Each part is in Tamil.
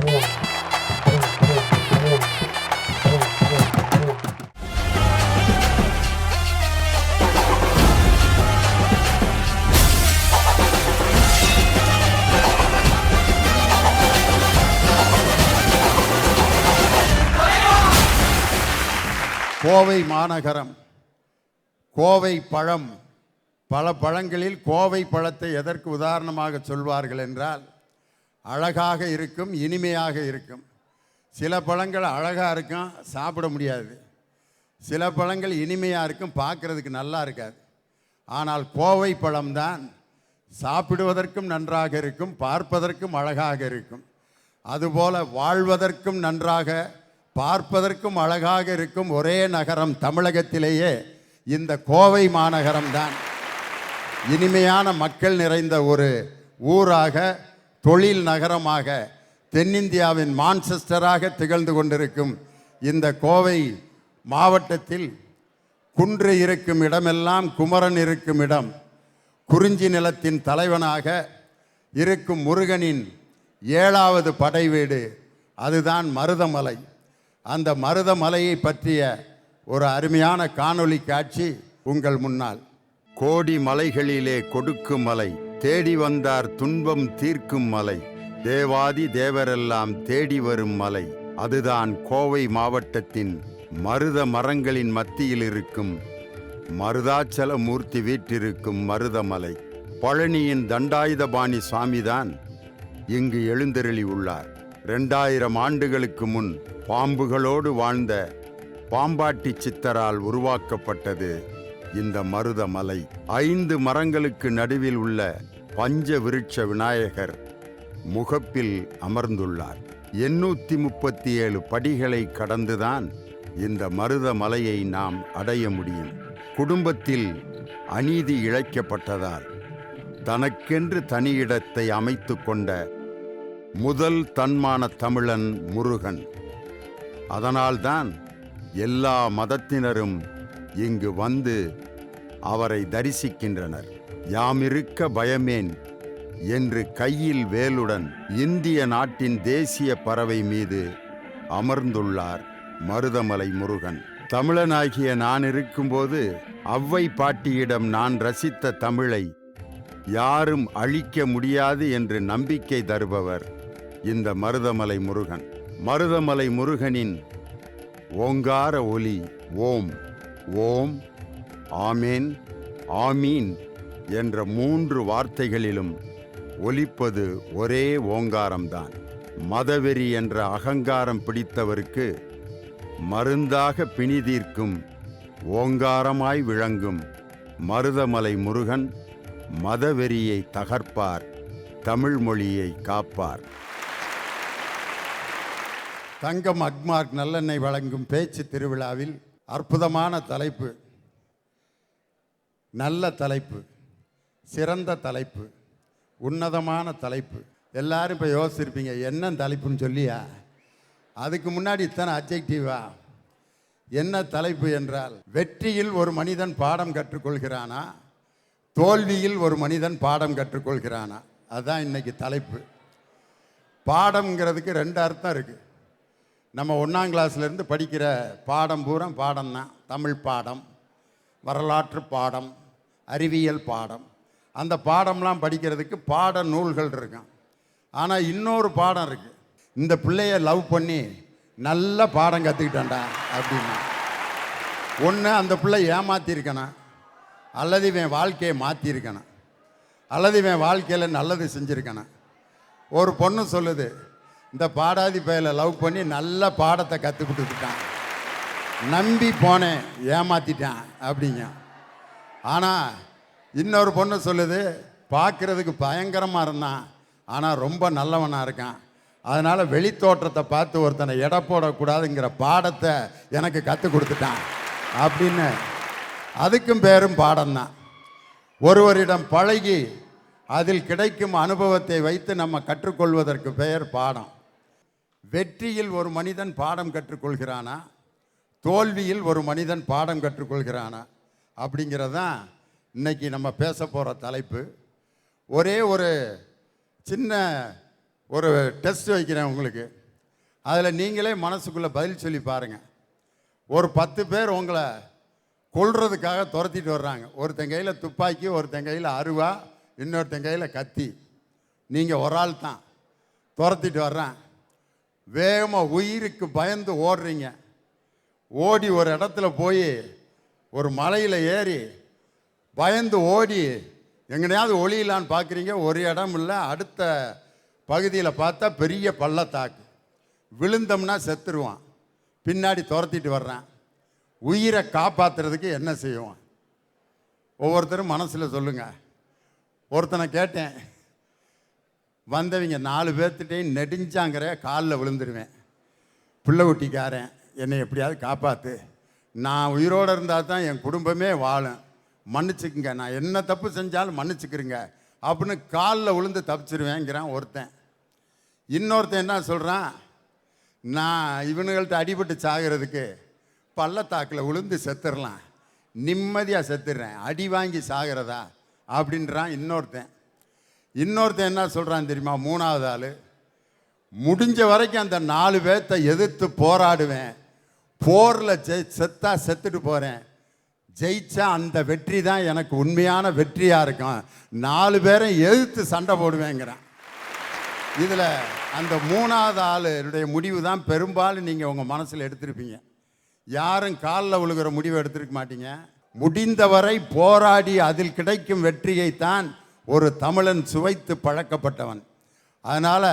கோவை மாநகரம், கோவை பழம். பல பழங்களில் கோவை பழத்தை எதற்கு உதாரணமாக சொல்வார்கள் என்றால், அழகாக இருக்கும், இனிமையாக இருக்கும். சில பழங்கள் அழகாக இருக்கும், சாப்பிட முடியாது. சில பழங்கள் இனிமையாக இருக்கும், பார்க்குறதுக்கு நல்லா இருக்காது. ஆனால் கோவை பழம்தான் சாப்பிடுவதற்கும் நன்றாக இருக்கும், பார்ப்பதற்கும் அழகாக இருக்கும். அதுபோல் வாழ்வதற்கும் நன்றாக, பார்ப்பதற்கும் அழகாக இருக்கும் ஒரே நகரம் தமிழகத்திலேயே இந்த கோவை மாநகரம்தான். இனிமையான மக்கள் நிறைந்த ஒரு ஊராக, தொழில் நகரமாக, தென்னிந்தியாவின் மான்செஸ்டராக திகழ்ந்து கொண்டிருக்கும் இந்த கோவை மாவட்டத்தில் குன்று இருக்கும் இடமெல்லாம் குமரன் இருக்கும் இடம். குறிஞ்சி நிலத்தின் தலைவனாக இருக்கும் முருகனின் 7வது படை வீடு அதுதான் மருதமலை. அந்த மருதமலையை பற்றிய ஒரு அருமையான காணொளி காட்சி உங்கள் முன்னால். கோடி மலைகளிலே கொடுக்கும் மலை, தேடி வந்தார் துன்பம் தீர்க்கும் மலை, தேவாதி தேவரெல்லாம் தேடி வரும் மலை. அதுதான் கோவை மாவட்டத்தின் மருத மரங்களின் மத்தியில் இருக்கும் மருதாச்சல மூர்த்தி வீற்றிருக்கும் மருதமலை. பழனியின் தண்டாயுதபாணி சுவாமிதான் இங்கு எழுந்தருளி உள்ளார். 2000 ஆண்டுகளுக்கு முன் பாம்புகளோடு வாழ்ந்த பாம்பாட்டி சித்தரால் உருவாக்கப்பட்டது இந்த மருதமலை. 5 மரங்களுக்கு நடுவில் உள்ள பஞ்ச விருட்ச விநாயகர் முகப்பில் அமர்ந்துள்ளார். 837 படிகளை கடந்துதான் இந்த மருதமலையை நாம் அடைய முடியும். குடும்பத்தில் அநீதி இழைக்கப்பட்டதால் தனக்கென்று தனியிடத்தை அமைத்து கொண்ட முதல் தன்மான தமிழன் முருகன். அதனால்தான் எல்லா மதத்தினரும் இங்கு வந்து அவரை தரிசிக்கின்றனர். யாமிருக்க பயமேன் என்று கையில் வேலுடன் இந்திய நாட்டின் தேசிய பறவை மீது அமர்ந்துள்ளார் மருதமலை முருகன். தமிழனாகிய நான் இருக்கும்போது அவ்வை பாட்டியிடம் நான் ரசித்த தமிழை யாரும் அழிக்க முடியாது என்று நம்பிக்கை தருபவர் இந்த மருதமலை முருகன். மருதமலை முருகனின் ஓங்கார ஒலி ஓம், ஓம், ஆமேன், ஆமீன் என்ற 3 வார்த்தைகளிலும் ஒலிப்பது ஒரே ஓங்காரம்தான். மதவெறி என்ற அகங்காரம் பிடித்தவருக்கு மருந்தாக பிணிதீர்க்கும் ஓங்காரமாய் விளங்கும் மருதமலை முருகன் மதவெறியை தகர்ப்பார், தமிழ் மொழியை காப்பார். தங்கம் அக்மார்க் நல்லெண்ணெய் வழங்கும் பேச்சு திருவிழாவில் அற்புதமான தலைப்பு, நல்ல தலைப்பு, சிறந்த தலைப்பு, உன்னதமான தலைப்பு. எல்லாரும் இப்போ யோசிச்சிருப்பீங்க, என்ன தலைப்புன்னு சொல்லியா? அதுக்கு முன்னாடி இத்தனை அட்ஜெக்டிவா? என்ன தலைப்பு என்றால், வெற்றியில் ஒரு மனிதன் பாடம் கற்றுக்கொள்கிறானா, தோல்வியில் ஒரு மனிதன் பாடம் கற்றுக்கொள்கிறானா? அதுதான் இன்னைக்கு தலைப்பு. பாடம்ங்கிறதுக்கு 2 அர்த்தம் இருக்குது. நம்ம 1ஆம் கிளாஸ்லேருந்து படிக்கிற பாடம் பூரா பாடம் தான். தமிழ் பாடம், வரலாற்று பாடம், அறிவியல் பாடம். அந்த பாடம்லாம் படிக்கிறதுக்கு பாட நூல்கள் இருக்கும். ஆனால் இன்னொரு பாடம் இருக்குது. இந்த பிள்ளைய லவ் பண்ணி நல்ல பாடம் கற்றுக்கிட்டான்டா அப்படின்னா, ஒன்று அந்த பிள்ளை ஏமாற்றிருக்கணும், அல்லது இவன் வாழ்க்கையை மாற்றிருக்கணும், அல்லது இவன் வாழ்க்கையில் நல்லது செஞ்சுருக்கணும். ஒரு பொண்ணு சொல்லுது, இந்த பாடாதி பையலை லவ் பண்ணி நல்ல பாடத்தை கற்றுக் கொடுத்துட்டான், நம்பி போனேன், ஏமாற்றிட்டான் அப்படிங்க. ஆனால் இன்னொரு பொண்ணு சொல்லுது, பார்க்குறதுக்கு பயங்கரமாக இருந்தான், ஆனால் ரொம்ப நல்லவனாக இருக்கான், அதனால் வெளித்தோற்றத்தை பார்த்து ஒருத்தனை எடை போடக்கூடாதுங்கிற பாடத்தை எனக்கு கற்றுக் கொடுத்துட்டான் அப்படின்னு. அதுக்கும் பேரும் பாடம்தான். ஒருவரிடம் பழகி அதில் கிடைக்கும் அனுபவத்தை வைத்து நம்ம கற்றுக்கொள்வதற்கு பெயர் பாடம். வெற்றியில் ஒரு மனிதன் பாடம் கற்றுக்கொள்கிறானா, தோல்வியில் ஒரு மனிதன் பாடம் கற்றுக்கொள்கிறானா அப்படிங்கிறதான் இன்னைக்கு நம்ம பேச போகிற தலைப்பு. ஒரே ஒரு சின்ன ஒரு டெஸ்ட் வைக்கிறேன் உங்களுக்கு. அதில் நீங்களே மனசுக்குள்ளே பதில் சொல்லி பாருங்கள். ஒரு 10 பேர் உங்களை கொல்றதுக்காக துரத்திட்டு வர்றாங்க. ஒருத்தன் கையில் துப்பாக்கி, ஒருத்தன் கையில் அருவா, இன்னொருத்தன் கையில் கத்தி. நீங்கள் ஒரு ஆள் தான். துரத்திட்டு வர்றான். வேகமாக உயிருக்கு பயந்து ஓடுறீங்க. ஓடி ஒரு இடத்துல போய் ஒரு மலையில் ஏறி பயந்து ஓடி எங்கனையாவது ஒளியிலான்னு பார்க்குறீங்க. ஒரு இடம் இல்லை. அடுத்த பகுதியில் பார்த்தா பெரிய பள்ளத்தாக்கு. விழுந்தோம்னா செத்துருவான். பின்னாடி துரத்திட்டு வர்றான். உயிரை காப்பாற்றுறதுக்கு என்ன செய்வோம்? ஒவ்வொருத்தரும் மனசில் சொல்லுங்கள். ஒருத்தனை கேட்டேன், வந்தவங்க 4 பேர்த்திட்டையும் நெடிஞ்சாங்கிற காலில் விழுந்துருவேன். பிள்ளை குட்டிக்காரன் என்னை எப்படியாவது காப்பாற்று, நான் உயிரோடு இருந்தால் தான் என் குடும்பமே வாழும், மன்னிச்சுக்குங்க, நான் என்ன தப்பு செஞ்சாலும் மன்னிச்சுக்கிறேங்க அப்படின்னு காலில் விழுந்து தப்பிச்சிருவேங்கிறான் ஒருத்தன். இன்னொருத்தன் என்ன சொல்கிறான், நான் இவனுங்கள்ட்ட அடிபட்டு சாகிறதுக்கு பள்ளத்தாக்கில் விழுந்து செத்துடலாம், நிம்மதியாக செத்துடுறேன், அடி வாங்கி சாகிறதா அப்படின்றான் இன்னொருத்தன். இன்னொருத்தன் என்ன சொல்கிறான் தெரியுமா? 3வது ஆள், முடிஞ்ச வரைக்கும் அந்த 4 பேர்த்தை எதிர்த்து போராடுவேன், போரில் செத்தா செத்துட்டு போகிறேன், ஜெயிச்சா அந்த வெற்றி தான் எனக்கு உண்மையான வெற்றியாக இருக்கும், 4 பேரை எதிர்த்து சண்டை போடுவேங்கிறான். இதில் அந்த 3வது ஆளுடைய முடிவு தான் பெரும்பாலும் நீங்கள் உங்கள் மனசில் எடுத்திருப்பீங்க. யாரும் காலில் விழுகிற முடிவு எடுத்திருக்க மாட்டீங்க. முடிந்தவரை போராடி அதில் கிடைக்கும் வெற்றியைத்தான் ஒரு தமிழன் சுவைத்து பழக்கப்பட்டவன். அதனால்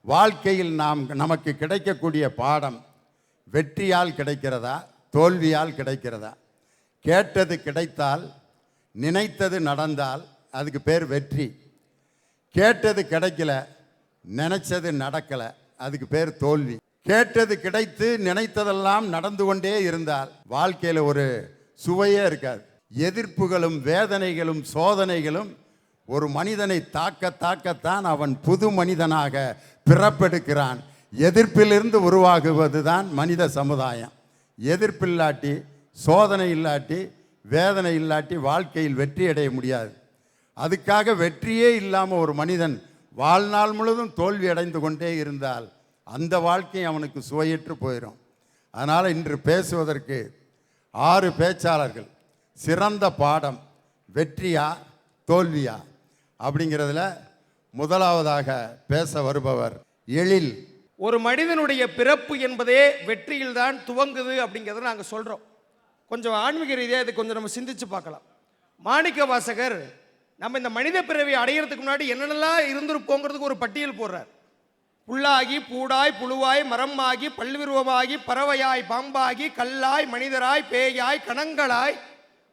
வாழ்க்கையில் நமக்கு கிடைக்கக்கூடிய பாடம் வெற்றியால் கிடைக்கிறதா, தோல்வியால் கிடைக்கிறதா? கேட்டது கிடைத்தால், நினைத்தது நடந்தால் அதுக்கு பேர் வெற்றி. கேட்டது கிடைக்கல, நினைச்சது நடக்கலை, அதுக்கு பேர் தோல்வி. கேட்டது கிடைத்து நினைத்ததெல்லாம் நடந்து கொண்டே இருந்தால் வாழ்க்கையில் ஒரு சுவையே இருக்காது. எதிர்ப்புகளும் வேதனைகளும் சோதனைகளும் ஒரு மனிதனை தாக்கத்தான் அவன் புது மனிதனாக பிறப்பெடுக்கிறான். எதிர்ப்பிலிருந்து உருவாகுவது தான் மனித சமுதாயம். எதிர்ப்பில்லாட்டி, சோதனை இல்லாட்டி, வேதனை இல்லாட்டி வாழ்க்கையில் வெற்றி அடைய முடியாது. அதுக்காக வெற்றியே இல்லாமல் ஒரு மனிதன் வாழ்நாள் முழுவதும் தோல்வி அடைந்து கொண்டே இருந்தால் அந்த வாழ்க்கை அவனுக்கு சுவையற்று போயிடும். அதனால் இன்று பேசுவதற்கு 6 பேச்சாளர்கள். சிறந்த பாடம் வெற்றியா தோல்வியா அப்படிங்கிறதுல முதலாவதாக பேச வருபவர் எழில். ஒரு மனிதனுடைய பிறப்பு என்பதே வெற்றியில் தான் துவங்குது அப்படிங்கிறத நாங்கள் சொல்கிறோம். கொஞ்சம் ஆன்மீக ரீதியாக இது கொஞ்சம் நம்ம சிந்திச்சு பார்க்கலாம். மாணிக்க வாசகர் நம்ம இந்த மனித பிறவி அடையிறதுக்கு முன்னாடி என்னென்னலாம் இருந்திருப்போங்கிறதுக்கு ஒரு பட்டியல் போடுறார். புல்லாகி பூடாய் புழுவாய் மரமாகி பல்விருவமாகி பறவையாய் பாம்பாகி கல்லாய் மனிதராய் பேயாய் கணங்களாய்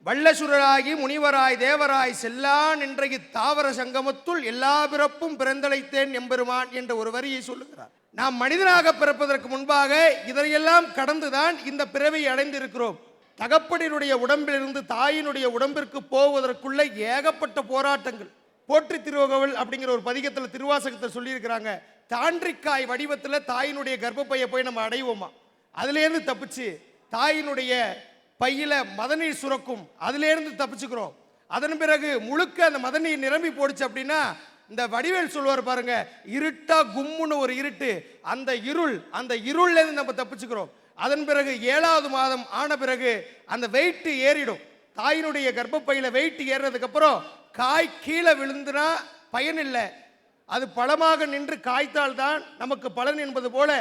வல்லசுரராகி முனிவராய் தேவராய் செல்லான் இன்றைக்கு தாவர சங்கமத்துள் எல்லா பிறப்பும் பிறந்தழைத்தேன் எம்பெருமான் என்ற ஒரு வரியை சொல்லுகிறார். நாம் மனிதனாக பிறப்பதற்கு முன்பாக இதையெல்லாம் கடந்துதான் இந்த பிறவியை அடைந்திருக்கிறோம். தகப்பனினுடைய உடம்பிலிருந்து தாயினுடைய உடம்பிற்கு போவதற்குள்ள ஏகப்பட்ட போராட்டங்கள். போற்றி திருவகவல் அப்படிங்கிற ஒரு பதிகத்தில் திருவாசகத்தை சொல்லியிருக்கிறாங்க, தாண்டிக்காய் வடிவத்தில் தாயினுடைய கர்ப்பப்பையை போய் நம்ம அடைவோமா, அதுலேருந்து தப்பிச்சு தாயினுடைய பையில மதநீர் சுரக்கும், அதுலேருந்து தப்பிச்சுக்கிறோம். அதன் பிறகு முழுக்க அந்த மதநீர் நிரம்பி போடுச்சு அப்படின்னா இந்த வடிவேல் சொல்லுவார் பாருங்க, இருட்டா கும்முன்னு ஒரு இருட்டு, அந்த இருள்லேருந்து நம்ம தப்பிச்சுக்கிறோம். அதன் பிறகு 7வது மாதம் ஆன பிறகு அந்த வெயிட் ஏறிடும். தாயினுடைய கர்ப்பப்பையில வெயிட் ஏறினதுக்கு அப்புறம் காய் கீழே விழுந்துனா பயன் இல்லை, அது பழமாக நின்று காய்த்தால் தான் நமக்கு பலன் என்பது போல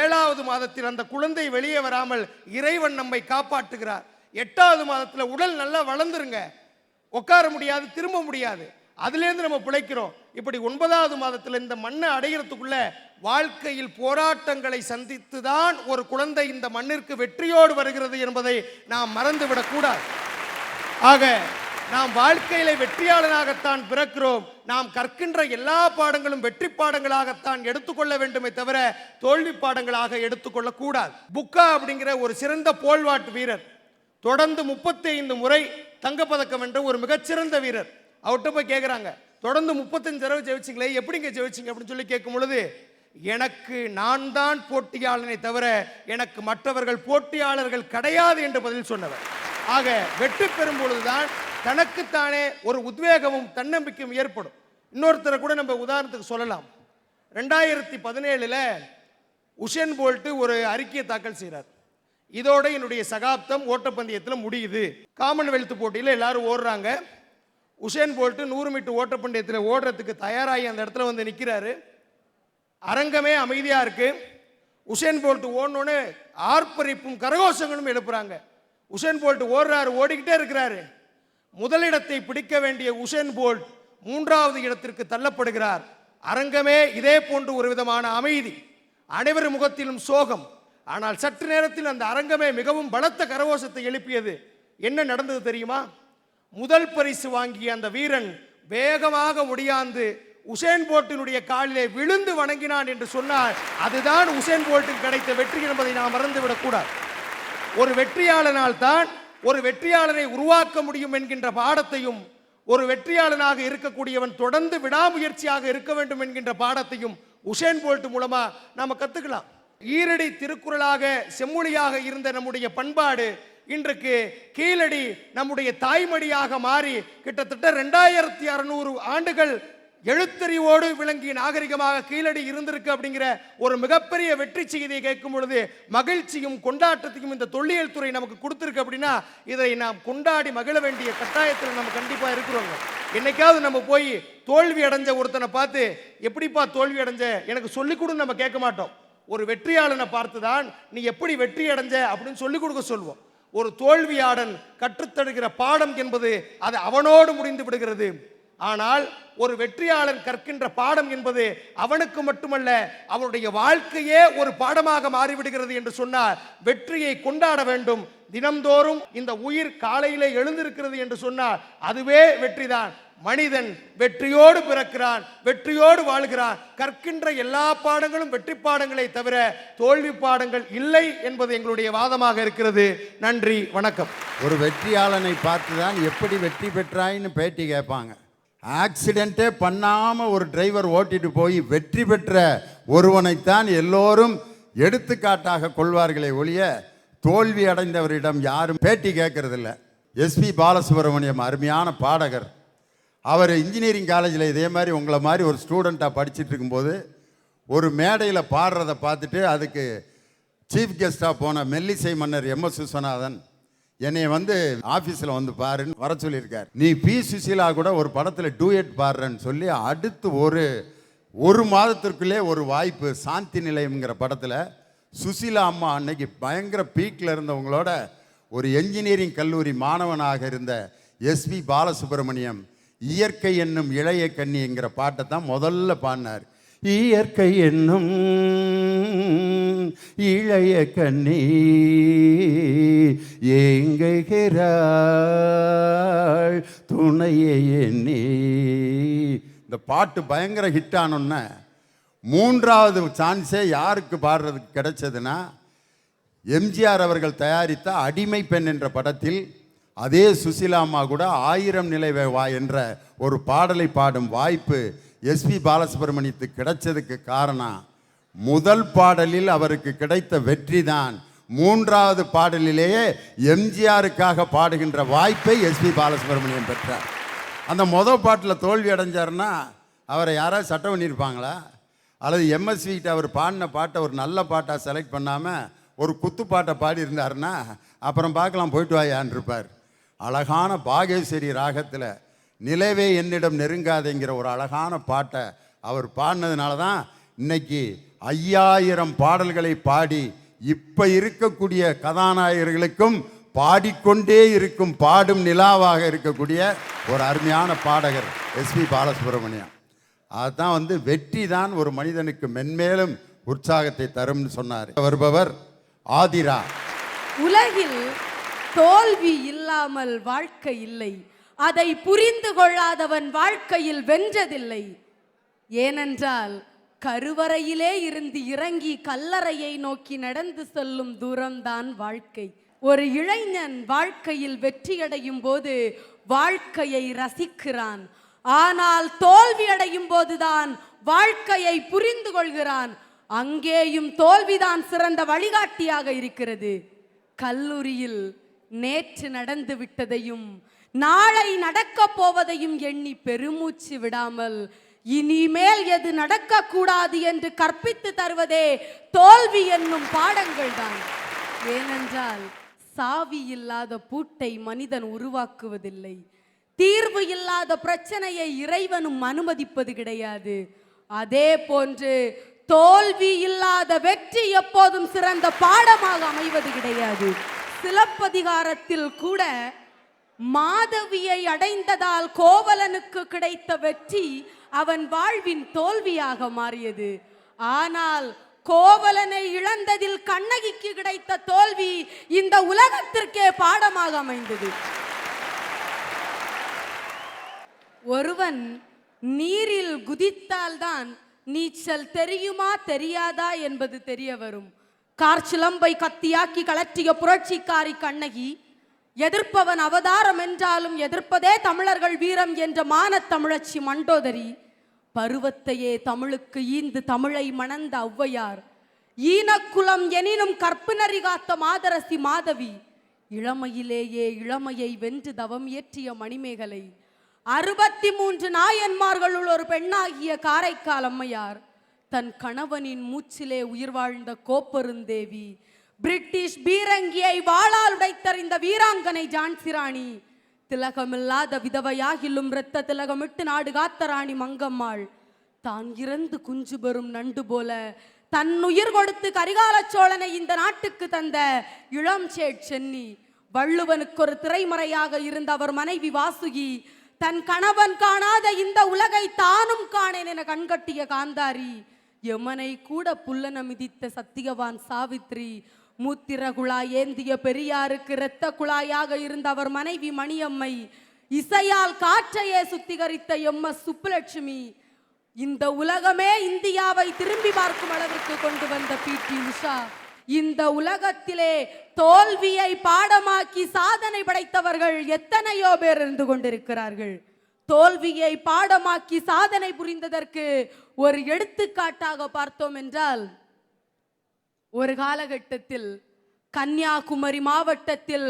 7வது மாதத்தில் அந்த குழந்தை வெளியே வராமல் இறைவன் நம்மை காப்பாற்றுகிறார். 8வது மாதத்தில் உடல் நல்லா வளர்ந்துருங்க, உட்கார முடியாது, திரும்ப முடியாது, அதுலேருந்து நம்ம பிழைக்கிறோம். இப்படி 9வது மாதத்தில் இந்த மண்ணை அடைகிறதுக்குள்ள வாழ்க்கையில் போராட்டங்களை சந்தித்து தான் ஒரு குழந்தை இந்த மண்ணிற்கு வெற்றியோடு வருகிறது என்பதை நாம் மறந்துவிடக்கூடாது. ஆக நாம் வாழ்க்கையில வெற்றியாளனாகத்தான் பிறக்கிறோம். நாம் கற்கின்ற எல்லா பாடங்களும் வெற்றி பாடங்களாகத்தான் எடுத்துக்கொள்ள வேண்டுமே தவிர தோல்வி பாடங்களாக எடுத்துக்கொள்ள கூடாது. புக்கா அப்படிங்கிற ஒரு சிறந்த போல்வாட்டு வீரர் தொடர்ந்து 35 முறை தங்கப்பதக்கம் என்ற ஒரு மிகச்சிறந்த வீரர். அவர்கிட்ட போய் கேட்குறாங்க, தொடர்ந்து 35 தடவை ஜெயிச்சிங்களே, எப்படிங்க ஜெயிச்சிங்க அப்படின்னு சொல்லி கேட்கும் பொழுது, எனக்கு நான் தான் போட்டியாளனை தவிர எனக்கு மற்றவர்கள் போட்டியாளர்கள் கிடையாது என்று பதில் சொன்னவர். ஆக வெற்றி பெறும் பொழுதுதான் தனக்குத்தானே ஒரு உத்வேகமும் தன்னம்பிக்கையும் ஏற்படும். இன்னொருத்தரை கூட நம்ம உதாரணத்துக்கு சொல்லலாம். 2017 உசேன் போல்ட் ஒரு அறிக்கையை தாக்கல் செய்கிறார். இதோட என்னுடைய சகாப்தம் ஓட்டப்பந்தயத்தில் முடியுது. காமன்வெல்த் போட்டியில் எல்லாரும் ஓடுறாங்க. உசேன் போல்ட் 100 மீட்டர் ஓட்டப்பந்தயத்தில் ஓடுறதுக்கு தயாராகி அந்த இடத்துல வந்து நிற்கிறாரு. அரங்கமே அமைதியாக இருக்கு. உசேன் போல்ட் ஓடணுன்னு ஆர்ப்பரிப்பும் கரகோஷங்களும் எழுப்புறாங்க. உசேன் போல்ட் ஓடுறாரு, ஓடிக்கிட்டே இருக்கிறாரு. முதலிடத்தை பிடிக்க வேண்டிய உசேன் போல்ட் 3வது இடத்திற்கு தள்ளப்படுகிறார். அரங்கமே இதே போன்று ஒரு விதமான அமைதி, அனைவர் முகத்திலும் சோகம். ஆனால் சற்று நேரத்தில் அந்த அரங்கமே மிகவும் பலத்த கரகோஷத்தை எழுப்பியது. என்ன நடந்தது தெரியுமா? முதல் பரிசு வாங்கிய அந்த வீரன் வேகமாக முடியாந்து உசேன் போல்ட்டினுடைய காலிலே விழுந்து வணங்கினான் என்று சொன்னால் அதுதான் உசேன் போல்ட்டுக்கு கிடைத்த வெற்றி என்பதை நாம் மறந்துவிடக் கூடாது. ஒரு வெற்றியாளனால் தான் ஒரு வெற்றியாளனை உருவாக்க முடியும் என்கின்ற பாடத்தையும், ஒரு வெற்றியாளனாக இருக்கக்கூடியவன் தொடர்ந்து விடாமுயற்சியாக இருக்க வேண்டும் என்கின்ற பாடத்தையும் உசேன் போல்ட் மூலமா நாம கத்துக்கலாம். ஈரடி திருக்குறளாக செம்மொழியாக இருந்த நம்முடைய பண்பாடு இன்றைக்கு கீழடி நம்முடைய தாய்மொழியாக மாறி கிட்டத்தட்ட 2600 ஆண்டுகள் எழுத்தறிவோடு விளங்கிய நாகரிகமாக கீழடி இருந்திருக்கு அப்படிங்கிற ஒரு மிகப்பெரிய வெற்றி செய்தியை கேட்கும் பொழுது மகிழ்ச்சியும் கொண்டாட்டத்தையும் இந்த தொல்லியல் துறை நமக்கு கொடுத்துருக்கு. அப்படின்னா இதை நாம் கொண்டாடி மகிழ வேண்டிய கட்டாயத்தில் நம்ம கண்டிப்பாக இருக்கிறோங்க. என்னைக்காவது நம்ம போய் தோல்வி அடைஞ்ச ஒருத்தனை பார்த்து எப்படிப்பா தோல்வி அடைஞ்ச எனக்கு சொல்லிக் கொடுன்னு நம்ம கேட்க மாட்டோம். ஒரு வெற்றியாளனை பார்த்துதான் நீ எப்படி வெற்றி அடைஞ்ச அப்படின்னு சொல்லிக் கொடுக்க சொல்வோம். ஒரு தோல்வியாளன் கற்றுத்தருகிற பாடம் என்பது அது அவனோடு முடிந்து விடுகிறது. ஆனால் ஒரு வெற்றியாளன் கற்கின்ற பாடம் என்பது அவனுக்கு மட்டுமல்ல, அவனுடைய வாழ்க்கையே ஒரு பாடமாக மாறிவிடுகிறது என்று சொன்னால் வெற்றியை கொண்டாட வேண்டும். தினம்தோறும் இந்த உயிர் காலையிலே எழுந்திருக்கிறது என்று சொன்னால் அதுவே வெற்றிதான். மனிதன் வெற்றியோடு பிறக்கிறான், வெற்றியோடு வாழ்கிறான். கற்கின்ற எல்லா பாடங்களும் வெற்றி பாடங்களை தவிர தோல்வி பாடங்கள் இல்லை என்பது எங்களுடைய வாதமாக இருக்கிறது. நன்றி, வணக்கம். ஒரு வெற்றியாளனை பார்த்து தான் எப்படி வெற்றி பெற்றாயின்னு பேட்டி கேட்பாங்க. ஆக்சிடென்ட்டே பண்ணாமல் ஒரு டிரைவர் ஓட்டிட்டு போய் வெற்றி பெற்ற ஒருவனைத்தான் எல்லோரும் எடுத்துக்காட்டாக கொள்வார்களே ஒழிய தோல்வி அடைந்தவரிடம் யாரும் பேட்டி கேட்கறதில்ல. எஸ்பி பாலசுப்ரமணியம் அருமையான பாடகர். அவர் இன்ஜினியரிங் காலேஜில் இதே மாதிரி உங்களை மாதிரி ஒரு ஸ்டூடெண்ட்டாக படிச்சுட்டு இருக்கும்போது ஒரு மேடையில் பாடுறதை பார்த்துட்டு அதுக்கு சீஃப் கெஸ்டாக போன மெல்லிசை மன்னர் MS விஸ்வநாதன் என்னை வந்து ஆஃபீஸில் வந்து பாருன்னு வர சொல்லியிருக்கார். நீ பி சுசீலா கூட ஒரு படத்தில் டூயட் பாடுறன்னு சொல்லி அடுத்து ஒரு மாதத்திற்குள்ளே ஒரு வாய்ப்பு. சாந்தி நிலையம்ங்கிற படத்தில் சுசீலா அம்மா அன்னைக்கு பயங்கர பீக்கில் இருந்தவங்களோட ஒரு என்ஜினியரிங் கல்லூரி மாணவனாக இருந்த எஸ்பி பாலசுப்ரமணியம் இயற்கை என்னும் இளைய கன்னிங்கிற பாட்டை தான் முதல்ல பாடினார். இயற்கை என்னும் இளைய கண்ணி ஏங்குகிறாள் துணையை எண்ணி. இந்த பாட்டு பயங்கர ஹிட் ஆனோன்னே 3வது சான்ஸே யாருக்கு பாடுறதுக்கு கிடைச்சதுன்னா எம்ஜிஆர் அவர்கள் தயாரித்த அடிமை பெண் என்ற படத்தில் அதே சுசீலாம்மா கூட 1000 நிலைவே வா என்ற ஒரு பாடலை பாடும் வாய்ப்பு எஸ்பி பாலசுப்ரமணியத்துக்கு கிடைச்சதுக்கு காரணம் முதல் பாடலில் அவருக்கு கிடைத்த வெற்றி தான். 3வது பாடலிலேயே எம்ஜிஆருக்காக பாடுகின்ற வாய்ப்பை எஸ்பி பாலசுப்ரமணியம் பெற்றார். அந்த முதல் பாட்டில் தோல்வி அடைஞ்சாருன்னா அவரை யாராவது சட்டம் பண்ணியிருப்பாங்களா? அல்லது எம்எஸ்விகிட்ட அவர் பாடின பாட்டை ஒரு நல்ல பாட்டாக செலக்ட் பண்ணாமல் ஒரு குத்து பாட்டை பாடியிருந்தாருன்னா அப்புறம் பார்க்கலாம் போயிட்டு வாயான் இருப்பார். அழகான பாகேஸ்வரி ராகத்தில் நிலவே என்னிடம் நெருங்காதேங்கிற ஒரு அழகான பாட்டை அவர் பாடினதுனால தான் இன்னைக்கு 5000 பாடல்களை பாடி இப்போ இருக்கக்கூடிய கதாநாயகர்களுக்கும் பாடிக்கொண்டே இருக்கும் பாடும் நிலாவாக இருக்கக்கூடிய ஒரு அருமையான பாடகர் எஸ்பி பாலசுப்ரமணியம். அதுதான் வந்து வெற்றி தான் ஒரு மனிதனுக்கு மென்மேலும் உற்சாகத்தை தரும்னு சொன்னார். வருபவர் ஆதிரா. உலகில் தோல்வி இல்லாமல் வாழ்க்கை இல்லை. அதை புரிந்து கொள்ளாதவன் வாழ்க்கையில் வென்றதில்லை. ஏனென்றால் கருவறையிலே இருந்து இறங்கி கல்லறையை நோக்கி நடந்து செல்லும் தூரம்தான் வாழ்க்கை. ஒரு இளைஞன் வாழ்க்கையில் வெற்றியடையும் போது வாழ்க்கையை ரசிக்கிறான். ஆனால் தோல்வி அடையும் போதுதான் வாழ்க்கையை புரிந்து கொள்கிறான். அங்கேயும் தோல்விதான் சிறந்த வழிகாட்டியாக இருக்கிறது. கல்லூரியில் நேற்று நடந்து விட்டதையும் நாளை நடக்க போவதையும் எண்ணி பெருமூச்சு விடாமல் இனிமேல் எது நடக்கக்கூடாது என்று கற்பித்து தருவதே தோல்வி என்னும் பாடங்கள் தான். ஏனென்றால் சாவி இல்லாத பூட்டை மனிதன் உருவாக்குவதில்லை. தீர்வு இல்லாத பிரச்சனையை இறைவனும் அனுமதிப்பது கிடையாது. அதே போன்று தோல்வி இல்லாத வெற்றி எப்போதும் சிறந்த பாடமாக அமைவது கிடையாது. சிலப்பதிகாரத்தில் கூட மாதவியை அடைந்ததால் கோவலனுக்கு கிடைத்த வெற்றி அவன் வாழ்வின் தோல்வியாக மாறியது. ஆனால் கோவலனை இழந்ததில் கண்ணகிக்கு கிடைத்த தோல்வி இந்த உலகத்திற்கே பாடமாக அமைந்தது. ஒருவன் நீரில் குதித்தால்தான் நீச்சல் தெரியுமா தெரியாதா என்பது தெரிய வரும். கார்ச்சிலம்பை கத்தியாக்கி கலற்றிய புரட்சிக்காரி கண்ணகி, எதிர்ப்பவன் அவதாரம் என்றாலும் எதிர்ப்பதே தமிழர்கள் வீரம் என்ற மானத் தமிழச்சி மண்டோதரி, பருவத்தையே தமிழுக்கு ஈந்து தமிழை மணந்த ஔவையார், ஈனக்குலம் எனினும் கற்புநெறி காத்த மாதரசி மாதவி, இளமையிலேயே இளமையை வென்று தவம் இயற்றிய மணிமேகலை, 63 நாயன்மார்களுள் ஒரு பெண்ணாகிய காரைக்கால் அம்மையார், தன் கணவனின் மூச்சிலே உயிர் வாழ்ந்த கோப்பெருந்தேவி, பிரிட்டிஷ் பீரங்கியை வாளால் உடைத்தறிந்த வீராங்கனை ஜான்சி ராணி, திலகமில்லாத விதவையாகிலும் இரத்த திலகமிட்டு நாடு காத்த ராணி மங்கம்மாள், தான் இறந்து குஞ்சு பெறும் நண்டு போல தன் உயிர் கொடுத்து கரிகால சோழனை இந்த நாட்டுக்கு தந்த இளம் சேட் சென்னி, வள்ளுவனுக்கு ஒரு திரைமறையாக இருந்த அவர் மனைவி வாசுகி, தன் கணவன் காணாத இந்த உலகை தானும் காணேன் என கண்கட்டிய காந்தாரி, யமனை கூட புல்லன மிதித்த சத்தியவான் சாவித்ரி, மூத்திர குழாய் ஏந்திய பெரியாருக்கு இரத்த குழாயாக இருந்த அவர் மனைவி மணியம்மை, இசையால் காற்றையே சுத்திகரித்த எம்எஸ் சுப்புலட்சுமி, இந்த உலகமே இந்தியாவை திரும்பி பார்க்கும் அளவிற்கு கொண்டு வந்த பிடி உஷா, இந்த உலகத்திலே தோல்வியை பாடமாக்கி சாதனை படைத்தவர்கள் எத்தனையோ பேர் இருந்து கொண்டிருக்கிறார்கள். தோல்வியை பாடமாக்கி சாதனை புரிந்ததற்கு ஒரு எடுத்துக்காட்டாக பார்த்தோம் என்றால், ஒரு காலகட்டத்தில் கன்னியாகுமரி மாவட்டத்தில்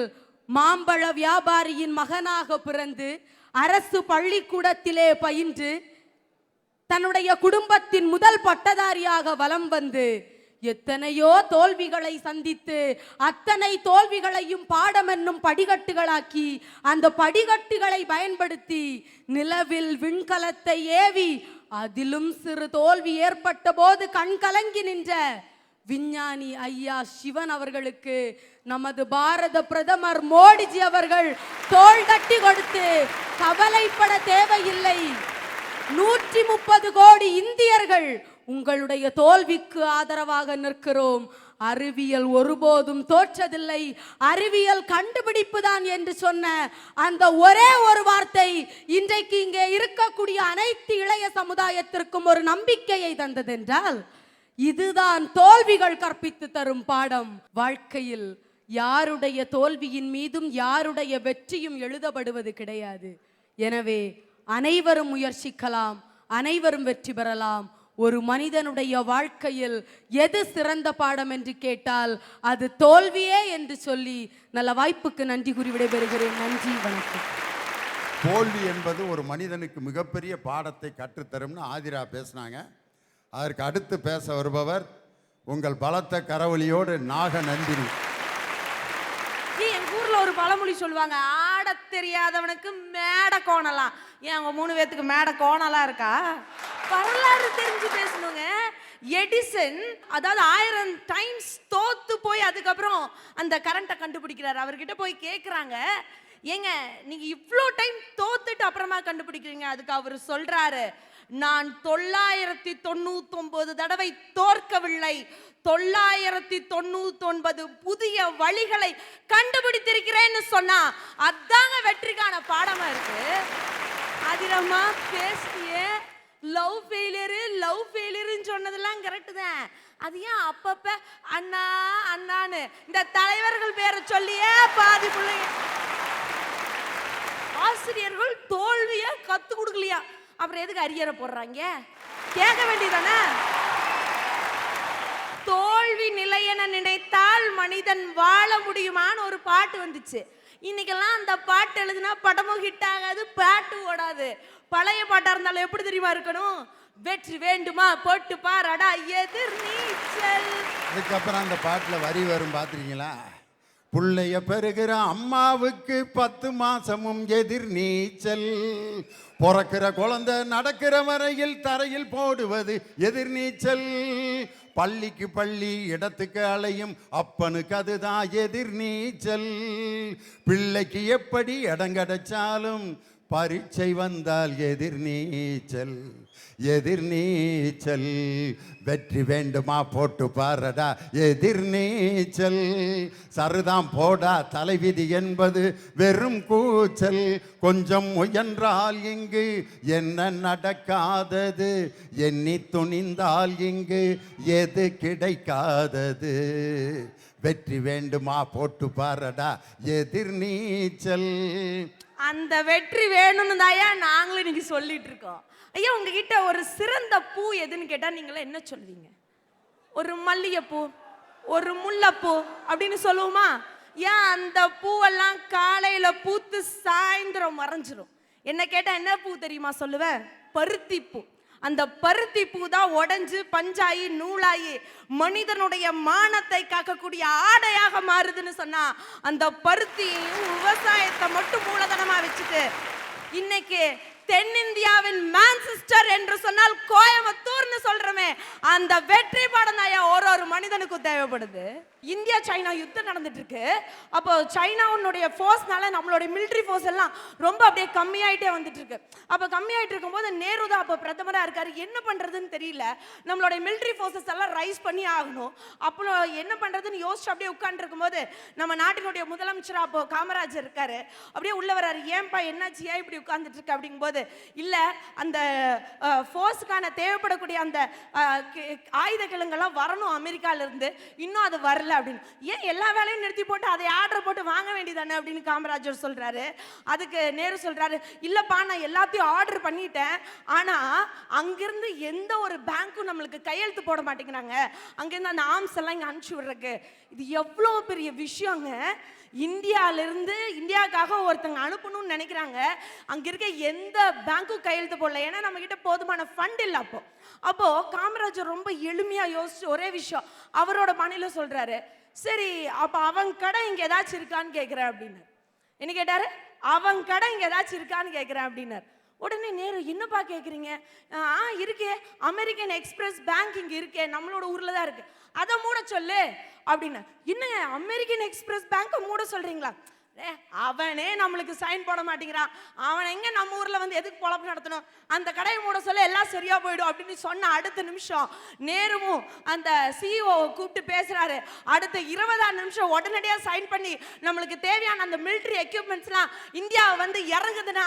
மாம்பழ வியாபாரியின் மகனாக பிறந்து அரசு பள்ளிக்கூடத்திலே பயின்று தன்னுடைய குடும்பத்தின் முதல் பட்டதாரியாக வலம் வந்து எத்தனையோ தோல்விகளை சந்தித்து அத்தனை தோல்விகளையும் பாடம் என்னும் படிகட்டுகளாக்கி அந்த படிகட்டுகளை பயன்படுத்தி நிலவில் விண்கலத்தை ஏவி அதிலும் சிறு தோல்வி ஏற்பட்ட போது கண் கலங்கி நின்ற விஞ்ஞானி ஐயா சிவன் அவர்களுக்கு நமது பாரத பிரதமர் மோடிஜி அவர்கள் தோள் தட்டி கொடுத்து கவலைப்பட தேவையில்லை, 130 கோடி இந்தியர்கள் உங்களுடைய தோல்விக்கு ஆதரவாக நிற்கிறோம், அறிவியல் ஒருபோதும் தோற்றதில்லை, அறிவியல் கண்டுபிடிப்பு தான் என்று சொன்ன அந்த ஒரே ஒரு வார்த்தை இன்றைக்கு இங்கே இருக்கக்கூடிய அனைத்து இளைய சமுதாயத்திற்கும் ஒரு நம்பிக்கையை தந்ததென்றால் இதுதான் தோல்விகள் கற்பித்து தரும் பாடம். வாழ்க்கையில் யாருடைய தோல்வியின் மீதும் யாருடைய வெற்றியும் எழுதப்படுவது கிடையாது. எனவே அனைவரும் முயற்சிக்கலாம், அனைவரும் வெற்றி பெறலாம். ஒரு மனிதனுடைய வாழ்க்கையில் எது சிறந்த பாடம் என்று கேட்டால் அது தோல்வியே என்று சொல்லி நல்ல வாய்ப்புக்கு நன்றி கூறி விடைபெறுகிறேன். நன்றி, வணக்கம். தோல்வி என்பது ஒரு மனிதனுக்கு மிகப்பெரிய பாடத்தை கற்றுத்தரும்னு ஆதிரா பேசினாங்க. அதற்கு அடுத்து பேச வருபவர் உங்கள் பலத்த கரவொலியோடு நாக நந்தினி. எங்க ஊர்ல ஒரு பழமொழி சொல்லுவாங்க, ஆட தெரியாதவனுக்கு மேடை கோணலாம். ஏன் அவங்க 3 பேத்துக்கு மேடை கோணலாம் இருக்கா? வரலாறு தெரிஞ்சு பேசணுங்க. எடிசன் அதாவது 1000 டைம்ஸ் தோத்து போய் அதுக்கப்புறம் அந்த கரண்ட்டை கண்டுபிடிக்கிறாரு. அவர்கிட்ட போய் கேட்குறாங்க, ஏங்க நீங்க இவ்வளோ டைம் தோத்துட்டு அப்புறமா கண்டுபிடிக்கிறீங்க? அதுக்கு அவர் சொல்றாரு, நான் 999 தடவை தோற்கவில்லை, 999 புதிய வழிகளை கண்டுபிடித்திருக்கிறேன்னு சொன்னா அதாங்க வெற்றிக்கான பாடமா இருக்கு. அதிரமா பேசிய லவ் ஃபெயிலியர்னு சொன்னதெல்லாம் கரெக்டு தான். அது ஏன் அப்பப்ப அண்ணா அண்ணான்னு இந்த தலைவர்கள் பேரை சொல்லியே பாதி பிள்ளைங்க. ஆசிரியர்கள் தோல்விய கத்து கொடுக்கலையா, அப்புறம் எதுக்கு அரியரை போடுறாங்க? கேட்க வேண்டியதானே. தோல்வி நிலை என நினைத்தால் மனிதன் வாழ முடியுமான்னு ஒரு பாட்டு வந்துச்சு. இன்னைக்கெல்லாம் அந்த பாட்டு எழுதுனா படமும் ஹிட் ஆகாது, பாட்டு ஓடாது. பழைய பாட்டா இருந்தாலும் எப்படி தெரியுமா இருக்கணும்? வெற்றி வேண்டுமா போட்டு பாரடா எதிர் நீச்சல். அதுக்கப்புறம் அந்த பாட்டில் வரி வரும் பார்த்துருக்கீங்களா? புள்ளைய பெறுகிற அம்மாவுக்கு 10 மாசமும் எதிர் நீச்சல், பிறக்கிற குழந்தை நடக்கிற வரையில் தரையில் போடுவது எதிர் நீச்சல், பள்ளிக்கு பள்ளி இடத்துக்கு அலையும் அப்பனுக்கு அதுதான் எதிர் நீச்சல், பிள்ளைக்கு எப்படி இடம் கிடைச்சாலும் பரீட்சை வந்தால் எதிர் நீச்சல், எதிர் நீச்சல், வெற்றி வேண்டுமா போட்டு பாரடா எதிர் நீச்சல், சருதாம் போடா தலைவிதி என்பது வெறும் கூச்சல், கொஞ்சம் முயன்றால் இங்கு என்ன நடக்காதது, எண்ணி துணிந்தால் இங்கு எது கிடைக்காதது, வெற்றி வேண்டுமா போட்டு பாரடா எதிர் நீச்சல். அந்த வெற்றி வேணும்னு தாயா நாங்களும் இன்னைக்கு சொல்லிட்டு இருக்கோம். ஐயா, உங்ககிட்ட ஒரு சிறந்த பூ எதுன்னு கேட்டா நீங்களே என்ன சொல்வீங்க? ஒரு மல்லிகைப்பூ, ஒரு முல்லைப்பூ அப்படின்னு சொல்லுவோமா? ஏன் அந்த பூவெல்லாம் காலையில பூத்து சாயந்தரம் மறைஞ்சிரும். என்ன கேட்டா என்ன பூ தெரியுமா சொல்லுவேன்? பருத்தி பூ. அந்த பருத்தி பூ தான் உடைஞ்சு பஞ்சாயி நூலாயி மனிதனுடைய மானத்தை காக்கக்கூடிய ஆடையாக மாறுதுன்னு சொன்னா, அந்த பருத்தியையும் விவசாயத்தை மட்டும் மூலதனமா வச்சுட்டு இன்னைக்கு தென்னிந்தியாவின் மான்செஸ்டர் என்று சொன்னால் கோயம்புத்தூர்னு சொல்றமே, அந்த வெற்றி பாடம் தான் ஒரு மனிதனுக்கும் தேவைப்படுது. இந்தியா சைனா யுத்தம் நடந்துட்டு இருக்கு. அப்போ சைனாவுடைய ஃபோர்ஸ்னால நம்மளுடைய மிலிட்டரி ஃபோர்ஸ் எல்லாம் ரொம்ப அப்படியே கம்மியாயிட்டே வந்துட்டு இருக்கு. அப்போ கம்மியாயிட்டு இருக்கும்போது நேரு தான் அப்போ பிரதமராக இருக்காரு. என்ன பண்றதுன்னு தெரியல, நம்மளுடைய மிலிட்டரி ஃபோர்ஸஸ் எல்லாம் ரைஸ் பண்ணி ஆகணும். அப்போ என்ன பண்றதுன்னு யோசிச்சு அப்படியே உட்கார்ந்து இருக்கும்போது நம்ம நாட்டினுடைய முதலமைச்சர் அப்போ காமராஜர் இருக்காரு. அப்படியே உள்ள வராரு. ஏன்பா என்னாச்சு, ஏன் இப்படி உட்கார்ந்துட்டு இருக்கு அப்படிங்கும்போது, இல்ல அந்த ஃபோர்ஸுக்கான தேவைப்படக்கூடிய அந்த ஆயுத கிழங்கெல்லாம் வரணும் அமெரிக்கால இருந்து, இன்னும் அது வரல அப்படின்னு. ஏன் எல்லா வேலையும் நிறுத்தி போட்டு அதை ஆர்டர் போட்டு வாங்க வேண்டியதானே அப்படின்னு காமராஜர் சொல்றாரு. அதுக்கு நேரு சொல்றாரு, இல்லப்பா நான் எல்லாத்தையும் ஆர்டர் பண்ணிட்டேன், ஆனா அங்கிருந்து எந்த ஒரு பேங்க்கும் நம்மளுக்கு கையெழுத்து போட மாட்டேங்கிறாங்க, அங்கிருந்து அந்த ஆர்ம்ஸ் எல்லாம் இங்க அனுப்பிச்சு விடுறதுக்கு. இது எவ்வளவு பெரிய விஷயங்க. இந்தியாவிலிருந்து இந்தியாவுக்காக ஒருத்தங்க அனுப்பணும்னு நினைக்கிறாங்க, அங்க இருக்க எந்த பேங்க்கும் கையெழுத்து போடல. ஏன்னா நம்ம கிட்ட போதுமான ஃபண்ட் இல்லை. அப்போ காமராஜர் ரொம்ப எளிமையா யோசிச்சு ஒரே விஷயம் அவரோட பாணியில சொல்றாரு, சரி அப்ப அவன் கடை இங்க ஏதாச்சும் இருக்கான்னு கேட்கிறேன் அப்படின்னு. என்ன கேட்டாரு? அவன் கடை இங்க ஏதாச்சும் இருக்கான்னு கேட்கிறேன் அப்படின்னாரு. உடனே நேரு, என்னப்பா கேட்குறீங்க? இருக்கே, அமெரிக்கன் எக்ஸ்பிரஸ் பேங்க் இங்கே இருக்கே, நம்மளோட ஊரில் தான் இருக்கு, அதை மூட சொல்லு அப்படின்னு. என்னங்க அமெரிக்கன் எக்ஸ்பிரஸ் பேங்கை மூட சொல்றீங்களா? அவனே நம்மளுக்கு சைன் போட மாட்டேங்கிறான், அவன் எங்க நம்ம ஊர்ல வந்து எதுக்கு பொழப்பு நடத்தணும், அந்த கடையை மூட சொல்ல எல்லாம் சரியா போயிடும் அப்படின்னு சொன்ன அடுத்த நிமிஷம் நேருவும் அந்த சிஇஓ கூப்பிட்டு பேசுறாரு. அடுத்த 20 நிமிஷம் உடனடியா சைன் பண்ணி நம்மளுக்கு தேவையான அந்த மிலிட்டரி எக்யூப்மெண்ட்ஸ்லாம் இந்தியா வந்து இறங்குதுன்னா,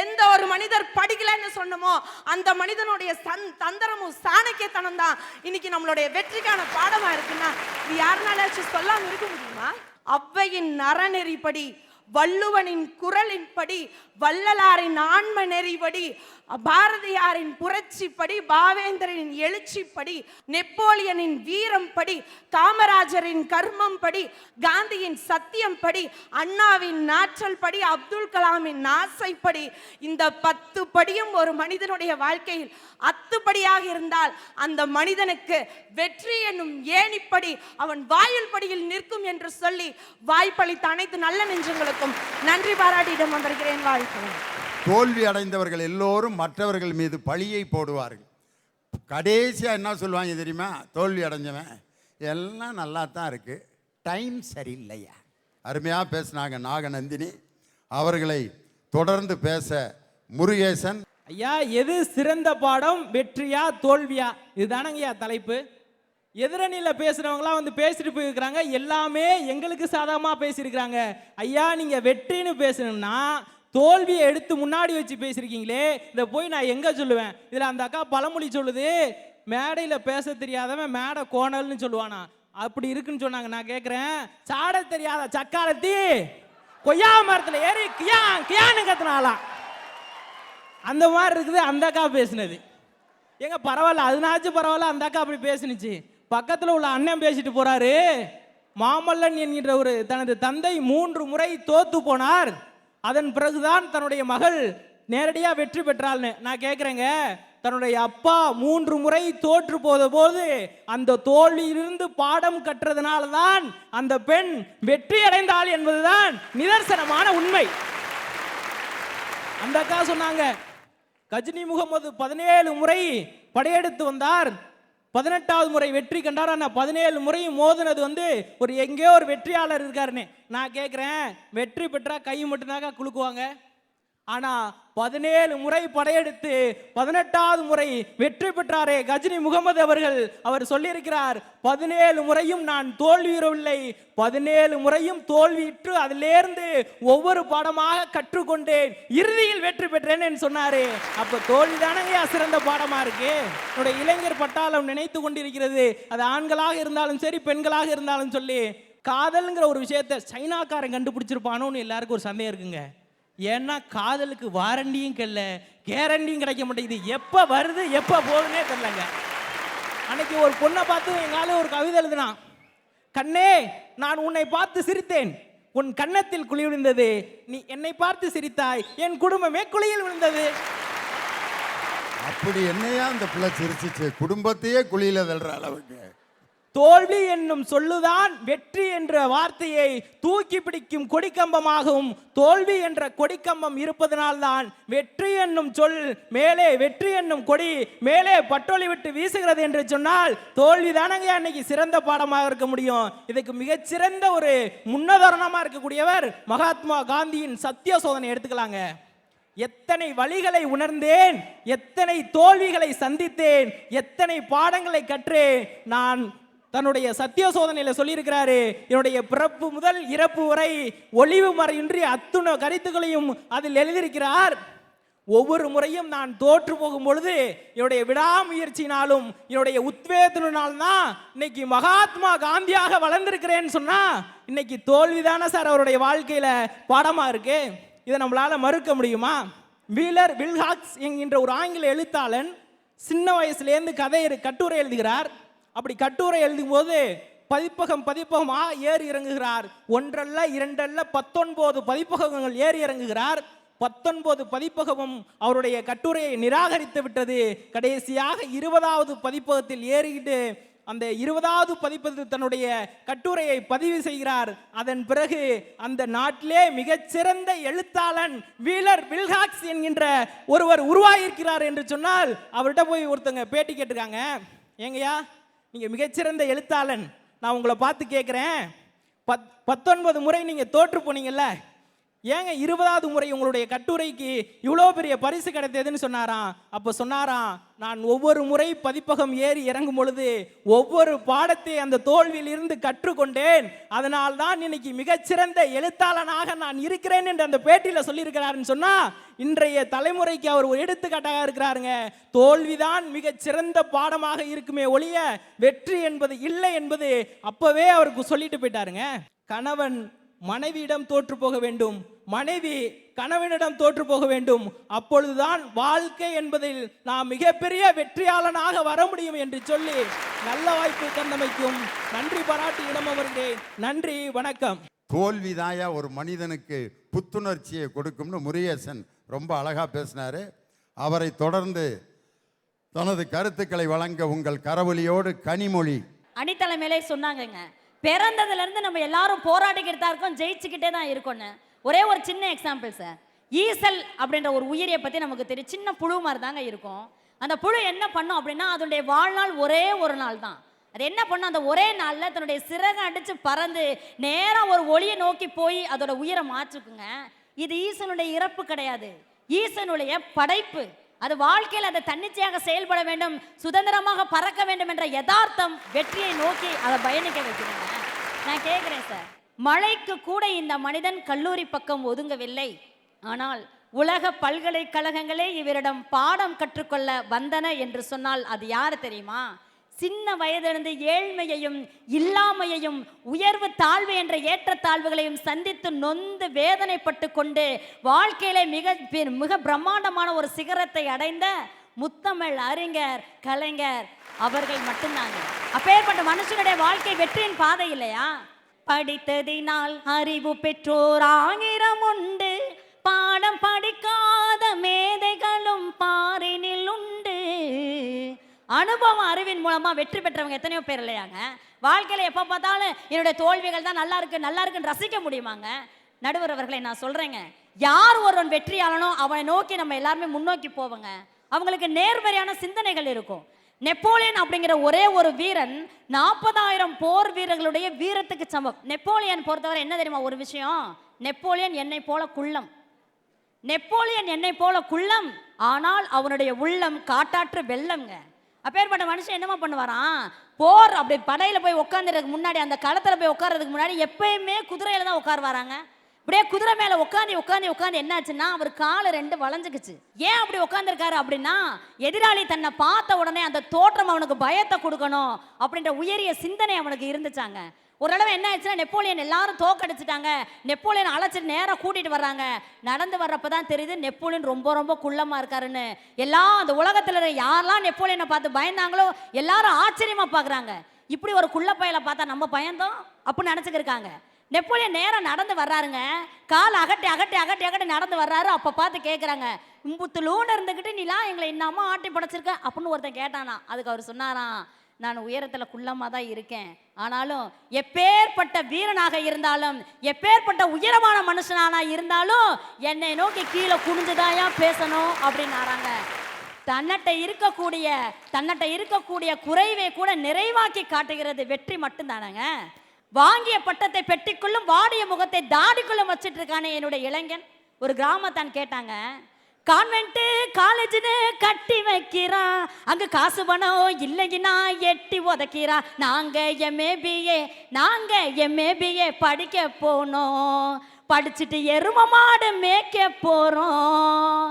எந்த ஒரு மனிதர் படிக்கலன்னு சொன்னமோ அந்த மனிதனுடைய தந்திரமும் சாணக்கியத்தனம் தான் இன்னைக்கு நம்மளுடைய வெற்றிக்கான பாடமா இருக்குன்னா இது யாருனாலும் சொல்லாம இருக்க முடியுமா? அவ்வையின் அறநெறிப்படி, வள்ளுவனின் குறளின்படி, வள்ளலாரின் ஆன்ம நெறிப்படி, பாரதியாரின் புரட்சிப்படி, பாவேந்தரின் எழுச்சிப்படி, நெப்போலியனின் வீரம் படி, காமராஜரின் கர்மம் படி, காந்தியின் சத்தியம் படி, அண்ணாவின் நாற்றல் படி, அப்துல் கலாமின் ஆசைப்படி, இந்த 10 படியும் ஒரு மனிதனுடைய வாழ்க்கையில் அத்துப்படியாக இருந்தால் அந்த மனிதனுக்கு வெற்றி என்னும் ஏணிப்படி அவன் வாயில் படியில் நிற்கும் என்று சொல்லி வாய்ப்பளித்த அனைத்து நல்ல நெஞ்சங்களுக்கும் நன்றி பாராட்டியிடம் வந்திருக்கிறேன். வாழ்க்கையில் தோல்வி அடைந்தவர்கள் எல்லோரும் மற்றவர்கள் மீது பழியை போடுவார்கள். கடைசியாக என்ன சொல்லுவாங்க தெரியுமா? தோல்வி அடைஞ்சவன் எல்லாம் நல்லா தான் இருக்கு, டைம் சரியில்லையா. அருமையாக பேசினாங்க நாகநந்தினி அவர்களை. தொடர்ந்து பேச முருகேசன். ஐயா, எது சிறந்த பாடம், வெற்றியா தோல்வியா? இதுதானங்கய்யா தலைப்பு. எதிரணியில் பேசுகிறவங்களாம் வந்து பேசிட்டு போயிருக்கிறாங்க, எல்லாமே எங்களுக்கு சாதகமாக பேசியிருக்கிறாங்க. ஐயா, நீங்கள் வெற்றின்னு பேசணும்னா தோல்வியை எடுத்து முன்னாடி வச்சு பேசியிருக்கீங்களே, இதை போய் நான் எங்கே சொல்லுவேன்? இதில் அந்த அக்கா பழமொழி சொல்லுது, மேடையில் பேச தெரியாதவன் மேடை கோணல்னு சொல்லுவானா, அப்படி இருக்குன்னு சொன்னாங்க. நான் கேட்குறேன், சாட தெரியாத சக்காலத்தி கொய்யா மரத்தில் ஏறி கியான்னு கத்துனாலாம், அந்த மாதிரி இருக்குது அந்த அக்கா பேசுனது. எங்க பரவாயில்ல, அதனாச்சும் பரவாயில்ல, அந்த அக்கா அப்படி பேசுனுச்சு. பக்கத்தில் உள்ள அண்ணன் பேசிட்டு போறாரு, மாமல்லன் என்கின்ற ஒரு தனது தந்தை 3 முறை தோத்து போனார். அதன் பிறகுதான் தன்னுடைய மகள் நேரடியா வெற்றி பெற்றாள்னு நான் கேட்குறேங்க. தன்னுடைய அப்பா 3 முறை தோற்று போது அந்த தோல்வியிலிருந்து பாடம் கற்றதுனால தான் அந்த பெண் வெற்றி அடைந்தாள் என்பதுதான் நிதர்சனமான உண்மை. அந்த அக்கா சொன்னாங்க, கஜினி முகமது 17 முறை படையெடுத்து வந்தார், 18வது முறை வெற்றி கண்டார். ஆனால் 17 முறையும் மோதினது ஒரு எங்கேயோ ஒரு வெற்றியாளர் இருக்காருன்னு நான் கேட்குறேன். வெற்றி பெற்றா கை மட்டும்தாக்கா குலுக்குவாங்க. ஆனால் 17 முறை படையெடுத்து 18வது முறை வெற்றி பெற்றாரே கஜினி முகமது அவர்கள். அவர் சொல்லியிருக்கிறார், 17 முறையும் நான் தோல்வியுறவில்லை, 17 முறையும் தோல்வியிட்டு அதிலிருந்து ஒவ்வொரு பாடமாக கற்றுக்கொண்டேன், இறுதியில் வெற்றி பெற்றேன்னு சொன்னாரு. அப்ப தோல்விதானங்க சிறந்த பாடமா இருக்கு. என்னுடைய இளைஞர் பட்டாளம் நினைத்து கொண்டிருக்கிறது, அது ஆண்களாக இருந்தாலும் சரி பெண்களாக இருந்தாலும் சொல்லி, காதல்ங்கிற ஒரு விஷயத்தை சைனாக்காரன் கண்டுபிடிச்சிருப்பானோன்னு எல்லாருக்கும் ஒரு சந்தேகம் இருக்குங்க. ஏன்னா காதலுக்கு வாரண்டியும் கிடைல, கேரண்டியும் கிடைக்க மாட்டேங்குது. எப்போ வருது எப்போ போகுதுன்னே தெரியலங்க. அன்னைக்கு ஒரு பொண்ணை பார்த்து எங்கால ஒரு கவிதை எழுதினான். கண்ணே நான் உன்னை பார்த்து சிரித்தேன், உன் கன்னத்தில் குழி விழுந்தது, நீ என்னை பார்த்து சிரித்தாய், என் குடும்பமே குழியில் விழுந்தது. அப்படி என்னையா அந்த பிள்ளை சிரிச்சிச்சு, குடும்பத்தையே குழியில தள்ளுற அளவுக்கு. தோல்வி என்னும் சொல்லுதான் வெற்றி என்ற வார்த்தையை தூக்கி பிடிக்கும் கொடிக்கம்பமாகவும், தோல்வி என்ற கொடிக்கம்பம் இருப்பதனால்தான் வெற்றி என்னும் சொல் மேலே, வெற்றி என்னும் கொடி மேலே பட்டொலி விட்டு வீசுகிறது என்று சொன்னால் தோல்வி தானங்க அன்னைக்கு சிறந்த பாடமாக இருக்க முடியும். இதுக்கு மிகச்சிறந்த ஒரு முன்னுதாரணமாக இருக்கக்கூடியவர் மகாத்மா காந்தியின் சத்திய சோதனை எடுத்துக்கலாங்க. எத்தனை வழிகளை உணர்ந்தேன், எத்தனை தோல்விகளை சந்தித்தேன், எத்தனை பாடங்களை கற்றேன். நான் தன்னுடைய சத்திய சோதனையில சொல்லியிருக்கிறாரு, என்னுடைய பிறப்பு முதல் இறப்பு வரை ஒளிவு மறையின்றி அத்துணை கருத்துக்களையும் அதில் எழுதியிருக்கிறார். ஒவ்வொரு முறையும் நான் தோற்று போகும் பொழுது என்னுடைய விடாமுயற்சினாலும் என்னுடைய உத்வேகத்தினாலும் தான் இன்னைக்கு மகாத்மா காந்தியாக வளர்ந்திருக்கிறேன்னு சொன்னா, இன்னைக்கு தோல்விதானே சார் அவருடைய வாழ்க்கையில பாடமா இருக்கு. இதை நம்மளால மறுக்க முடியுமா? வீலர் வில்ஹாக்ஸ் என்கின்ற ஒரு ஆங்கில எழுத்தாளன் சின்ன வயசுலேருந்து கட்டுரை எழுதுகிறார். அப்படி கட்டுரை எழுதும் போது பதிப்பகமாக ஏறி இறங்குகிறார். ஒன்றல்ல இரண்டல்ல 19 பதிப்பகங்கள் ஏறி இறங்குகிறார். 19 பதிப்பகமும் அவருடைய கட்டுரையை நிராகரித்து விட்டது. கடைசியாக 20வது பதிப்பகத்தில் ஏறிக்கிட்டு அந்த 20வது பதிப்பகத்தில் தன்னுடைய கட்டுரையை பதிவு செய்கிறார். அதன் பிறகு அந்த நாட்டிலே மிகச்சிறந்த எழுத்தாளன் வீலர் வில்ஹாக்ஸ் என்கின்ற ஒருவர் உருவாகியிருக்கிறார் என்று சொன்னால், அவர்கிட்ட போய் ஒருத்தங்க பேட்டி கேட்டிருக்காங்க, ஏங்கய்யா நீங்கள் மிகச்சிறந்த எழுத்தாளன், நான் உங்களை பார்த்து கேட்குறேன், 19 முறை நீங்கள் தோற்று போனீங்கல்ல, ஏங்க 20வது முறை உங்களுடைய கட்டுரைக்கு இவ்வளோ பெரிய பரிசு கிடைத்ததுன்னு சொன்னாராம். அப்போ சொன்னாராம், நான் ஒவ்வொரு முறை பதிப்பகம் ஏறி இறங்கும் பொழுது ஒவ்வொரு பாடத்தை அந்த தோல்வியில் இருந்து கற்றுக்கொண்டேன், அதனால் தான் இன்னைக்கு மிகச்சிறந்த எழுத்தாளனாக நான் இருக்கிறேன் என்று அந்த பேட்டியில் சொல்லியிருக்கிறாருன்னு சொன்னா, இன்றைய தலைமுறைக்கு அவர் ஒரு எடுத்துக்காட்டாக இருக்கிறாருங்க. தோல்விதான் மிகச்சிறந்த பாடமாக இருக்குமே ஒழிய வெற்றி என்பது இல்லை என்பது அப்பவே அவருக்கு சொல்லிட்டு போயிட்டாருங்க. கணவன் மனைவியிடம் தோற்று போக வேண்டும், மனைவி கணவனிடம் தோற்று போக வேண்டும், அப்பொழுதுதான் வாழ்க்கை என்பதில் நாம் மிகப்பெரிய வெற்றியாளனாக வர முடியும் என்று சொல்லி நல்ல வாய்ப்பு தந்தமைக்கும் நன்றி பாராட்டி இடம் அமர்ந்தேன். நன்றி, வணக்கம். தோல்விதாயா ஒரு மனிதனுக்கு புத்துணர்ச்சியை கொடுக்கும்னு முருகேசன் ரொம்ப அழகா பேசினாரு. அவரை தொடர்ந்து தனது கருத்துக்களை வழங்க உங்கள் கரவொலியோடு கனிமொழி அணித்தலைமையிலே சொன்னாங்கங்க, பிறந்ததுல இருந்து நம்ம எல்லாரும் போராடிக்கிட்டு தான் இருக்கோம், ஜெயிச்சுக்கிட்டே தான் இருக்கோன்னு. ஒரே ஒரு சின்ன எக்ஸாம்பிள் சார், ஈசல் அப்படின்ற ஒரு உயிரியை பத்தி நமக்கு தெரியும். சின்ன புழு மாதிரி தாங்க இருக்கும். அந்த புழு என்ன பண்ணும் அப்படின்னா, அதனுடைய வாழ்நாள் ஒரே ஒரு நாள் தான். அது என்ன பண்ணும், அந்த ஒரே நாள்ல தன்னுடைய சிறகை அடிச்சு பறந்து நேரா ஒரு ஒளியை நோக்கி போய் அதோட உயிரை மாற்றுக்குங்க. இது ஈசனுடைய இறப்பு கிடையாது, ஈசனுடைய படைப்பு. அது வாழ்க்கையில் அதை தன்னிச்சையாக செயல்பட வேண்டும், சுதந்திரமாக பறக்க வேண்டும் என்ற யதார்த்தம் வெற்றியை நோக்கி அதை பயணிக்க வைக்கிறேங்க. நான் கேட்கிறேன் சார், மழைக்கு கூட இந்த மனிதன் கல்லூரி பக்கம் ஒதுங்கவில்லை, ஆனால் உலக பல்கலைக்கழகங்களே இவரிடம் பாடம் கற்றுக்கொள்ள வந்தன என்று சொன்னால் அது யாரு தெரியுமா? சின்ன வயதிலிருந்து ஏழ்மையையும் இல்லாமையையும் உயர்வு தாழ்வு என்ற ஏற்றத்தாழ்வுகளையும் சந்தித்து நொந்து வேதனைப்பட்டு கொண்டு வாழ்க்கையிலே மிக பிரம்மாண்டமான ஒரு சிகரத்தை அடைந்த முத்தமிழ் அறிஞர் கலைஞர் அவர்கள் மட்டும்தாங்க. அப்பேற்பட்ட மனுஷனுடைய வாழ்க்கை வெற்றியின் பாதை இல்லையா? படித்ததினால் அறிவு பெற்றோர் 1000 உண்டு, பாடம் படிக்காத மேதைகளும் பாரினில் உண்டு. அனுபவம் அறிவின் மூலமா வெற்றி பெற்றவங்க எத்தனையோ பேர் இல்லையாங்க? வாழ்க்கையில எப்ப பார்த்தாலும் என்னுடைய தோல்விகள் தான் நல்லா இருக்குன்னு ரசிக்க முடியுமாங்க? நடுவர் அவர்களை நான் சொல்றேங்க, யார் ஒருவன் வெற்றியாளனோ அவனை நோக்கி நம்ம எல்லாருமே முன்னோக்கி போவோங்க. அவங்களுக்கு நேர்மறையான சிந்தனைகள் இருக்கும். நெப்போலியன் அப்படிங்கிற ஒரே ஒரு வீரன் 40,000 போர் வீரர்களுடைய வீரத்துக்கு சமம். நெப்போலியன் பொறுத்தவரை என்ன தெரியுமா ஒரு விஷயம்? நெப்போலியன் என்னை போல குள்ளம். நெப்போலியன் என்னை போல குள்ளம், ஆனால் அவனுடைய உள்ளம் காட்டாற்று வெள்ளம்ங்க. அப்பேற்பட்ட மனுஷன் என்னமா பண்ணுவாராம்? போர் அப்படி படையில போய் உட்காந்துறதுக்கு முன்னாடி, அந்த களத்துல போய் உட்கார்றதுக்கு முன்னாடி எப்பயுமே குதிரையில தான் உட்காருவாராங்க. அப்படியே குதிரை மேல உட்காந்து என்னாச்சுன்னா அவர் காலு 2 வளைஞ்சுக்குச்சு. ஏன் அப்படி உட்காந்துருக்காரு அப்படின்னா, எதிராளி தன்னை பார்த்த உடனே அந்த தோற்றம் அவனுக்கு பயத்தை கொடுக்கணும் அப்படின்ற உயரிய சிந்தனை அவனுக்கு இருந்துச்சாங்க. ஒரு தடவை என்ன ஆச்சுன்னா, நெப்போலியன் எல்லாரும் தோக்கடிச்சிட்டாங்க. நெப்போலியன் அழைச்சிட்டு நேராக கூட்டிட்டு வர்றாங்க. நடந்து வர்றப்பதான் தெரியுது நெப்போலியன் ரொம்ப ரொம்ப குள்ளமா இருக்காருன்னு. எல்லாம் அந்த உலகத்துல யாரெல்லாம் நெப்போலியனை பார்த்து பயந்தாங்களோ எல்லாரும் ஆச்சரியமா பாக்குறாங்க. இப்படி ஒரு குள்ள பயலை பார்த்தா நம்ம பயந்தோம் அப்படின்னு நினைச்சுக்கிருக்காங்க. நெப்போலியன் நேரம் நடந்து வர்றாருங்க. கால் அகட்டி நடந்து வர்றாரு. அப்ப பார்த்து கேட்குறாங்க, இம்புத்துலூன்னு இருந்துக்கிட்டு நீலாம் எங்களை இன்னமா ஆட்டி படைச்சிருக்க அப்படின்னு ஒருத்தன் கேட்டானா. அதுக்கு அவர் சொன்னாராம், நான் உயரத்துல குள்ளமா தான் இருக்கேன், ஆனாலும் எப்பேற்பட்ட வீரனாக இருந்தாலும் எப்பேற்பட்ட உயரமான மனுஷனானா இருந்தாலும் என்னை நோக்கி கீழே குனிஞ்சுதாயா பேசணும் அப்படின்னாராங்க. தன்னட்ட இருக்கக்கூடிய குறைவை கூட நிறைவாக்கி காட்டுகிறது வெற்றி மட்டும்தானங்க. வாங்கிய பட்டத்தை பெட்டிக்குள்ளும் வாடிய முகத்தை தாடிக்குள்ளும் வச்சிட்டு இருக்கானே என்னுடைய இளைஞன். ஒரு கிராமத்தான் கேட்டாங்க, கான்வென்ட் காலேஜ்னு கட்டி வைக்கிறான், அங்க காசு பணம் இல்லைன்னா எட்டி உதைக்கிறான். நாங்க எம்ஏபிஏ படிக்க போனோம், படிச்சுட்டு எரும மாடு மேய்க்க போறோம்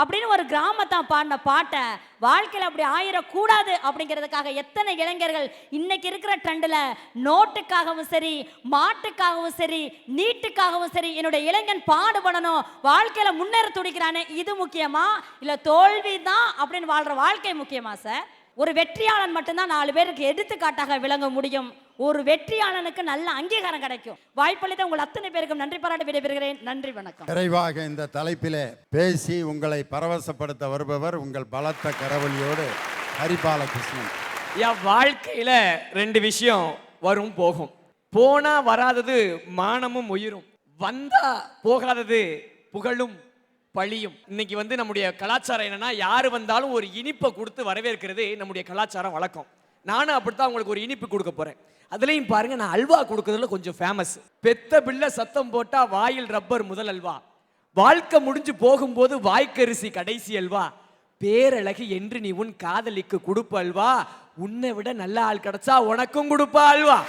அப்படின்னு ஒரு கிராமத்தான் பாடின பாட்டை வாழ்க்கையில் அப்படி ஆயிடக்கூடாது அப்படிங்கிறதுக்காக எத்தனை இளைஞர்கள் இன்னைக்கு இருக்கிற ட்ரெண்டில் நோட்டுக்காகவும் சரி, மாட்டுக்காகவும் சரி, நீட்டுக்காகவும் சரி என்னுடைய இளைஞன் பாடுபடணும், வாழ்க்கையில் முன்னேற துடிக்கிறானே, இது முக்கியமா இல்லை தோல்வி தான் அப்படின்னு வாழ்ற வாழ்க்கை முக்கியமா சார்? ஒரு வெற்றியாளன் மட்டும்தான் 4 பேருக்கு எடுத்துக்காட்டாக விளங்க முடியும். ஒரு வெற்றியாளனுக்கு நல்ல அங்கீகாரம் கிடைக்கும். வாய்ப்பளித்த உங்கள் அத்தனை பேருக்கும் நன்றி பாராட்டி விடைபெறுகிறேன். நன்றி, வணக்கம். நிறைவாக இந்த தலைப்பிலே பேசி உங்களை பரவசப்படுத்த வருபவர் உங்கள் பலத்த கரவொலியோடு ஹரிபாலகிருஷ்ணன். என் வாழ்க்கையில 2 விஷயம் வரும் போகும். போனா வராதது மானமும் உயிரும், வந்தா போகாதது புகழும் பழியும். இன்னைக்கு நம்முடைய கலாச்சாரம் என்னன்னா, யாரு வந்தாலும் ஒரு இனிப்பை கொடுத்து வரவேற்கிறது நம்முடைய கலாச்சாரம் வழக்கம். நானும் அப்படித்தான் உங்களுக்கு ஒரு இனிப்பு கொடுக்க போறேன். அதுலயும் பாருங்க, நான் அல்வா கொடுக்கறதுல கொஞ்சம் ஃபேமஸ். பெத்த பிள்ளை சத்தம் போட்டா வாயில் ரப்பர் முதல் அல்வா, வாழ்க்கை முடிஞ்சு போகும்போது வாய்க்கரிசி கடைசி அல்வா, பேரழகு என்று நீ உன் காதலிக்கு கொடுப்ப அல்வா, உன்னை விட நல்ல ஆள் கிடைச்சா உனக்கும் கொடுப்பா அல்வா.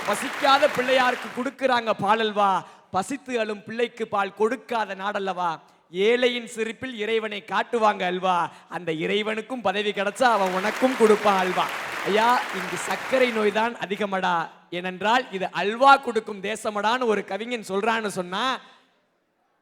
பசிக்காத பிள்ளையாருக்கு கொடுக்கறாங்க பால் அல்வா, பசித்து அழும் பிள்ளைக்கு பால் கொடுக்காத நாடல்லவா, ஏழையின் சிரிப்பில் இறைவனை காட்டுவாங்க அல்வா, அந்த இறைவனுக்கும் பதவி கிடைச்சா அவன் உனக்கும் கொடுப்பான் அல்வா. ஐயா, இங்கு சர்க்கரை நோய் தான் அதிகமடா, ஏனென்றால் இது அல்வா கொடுக்கும் தேசமடான்னு ஒரு கவிஞன் சொல்றான்னு சொன்னா,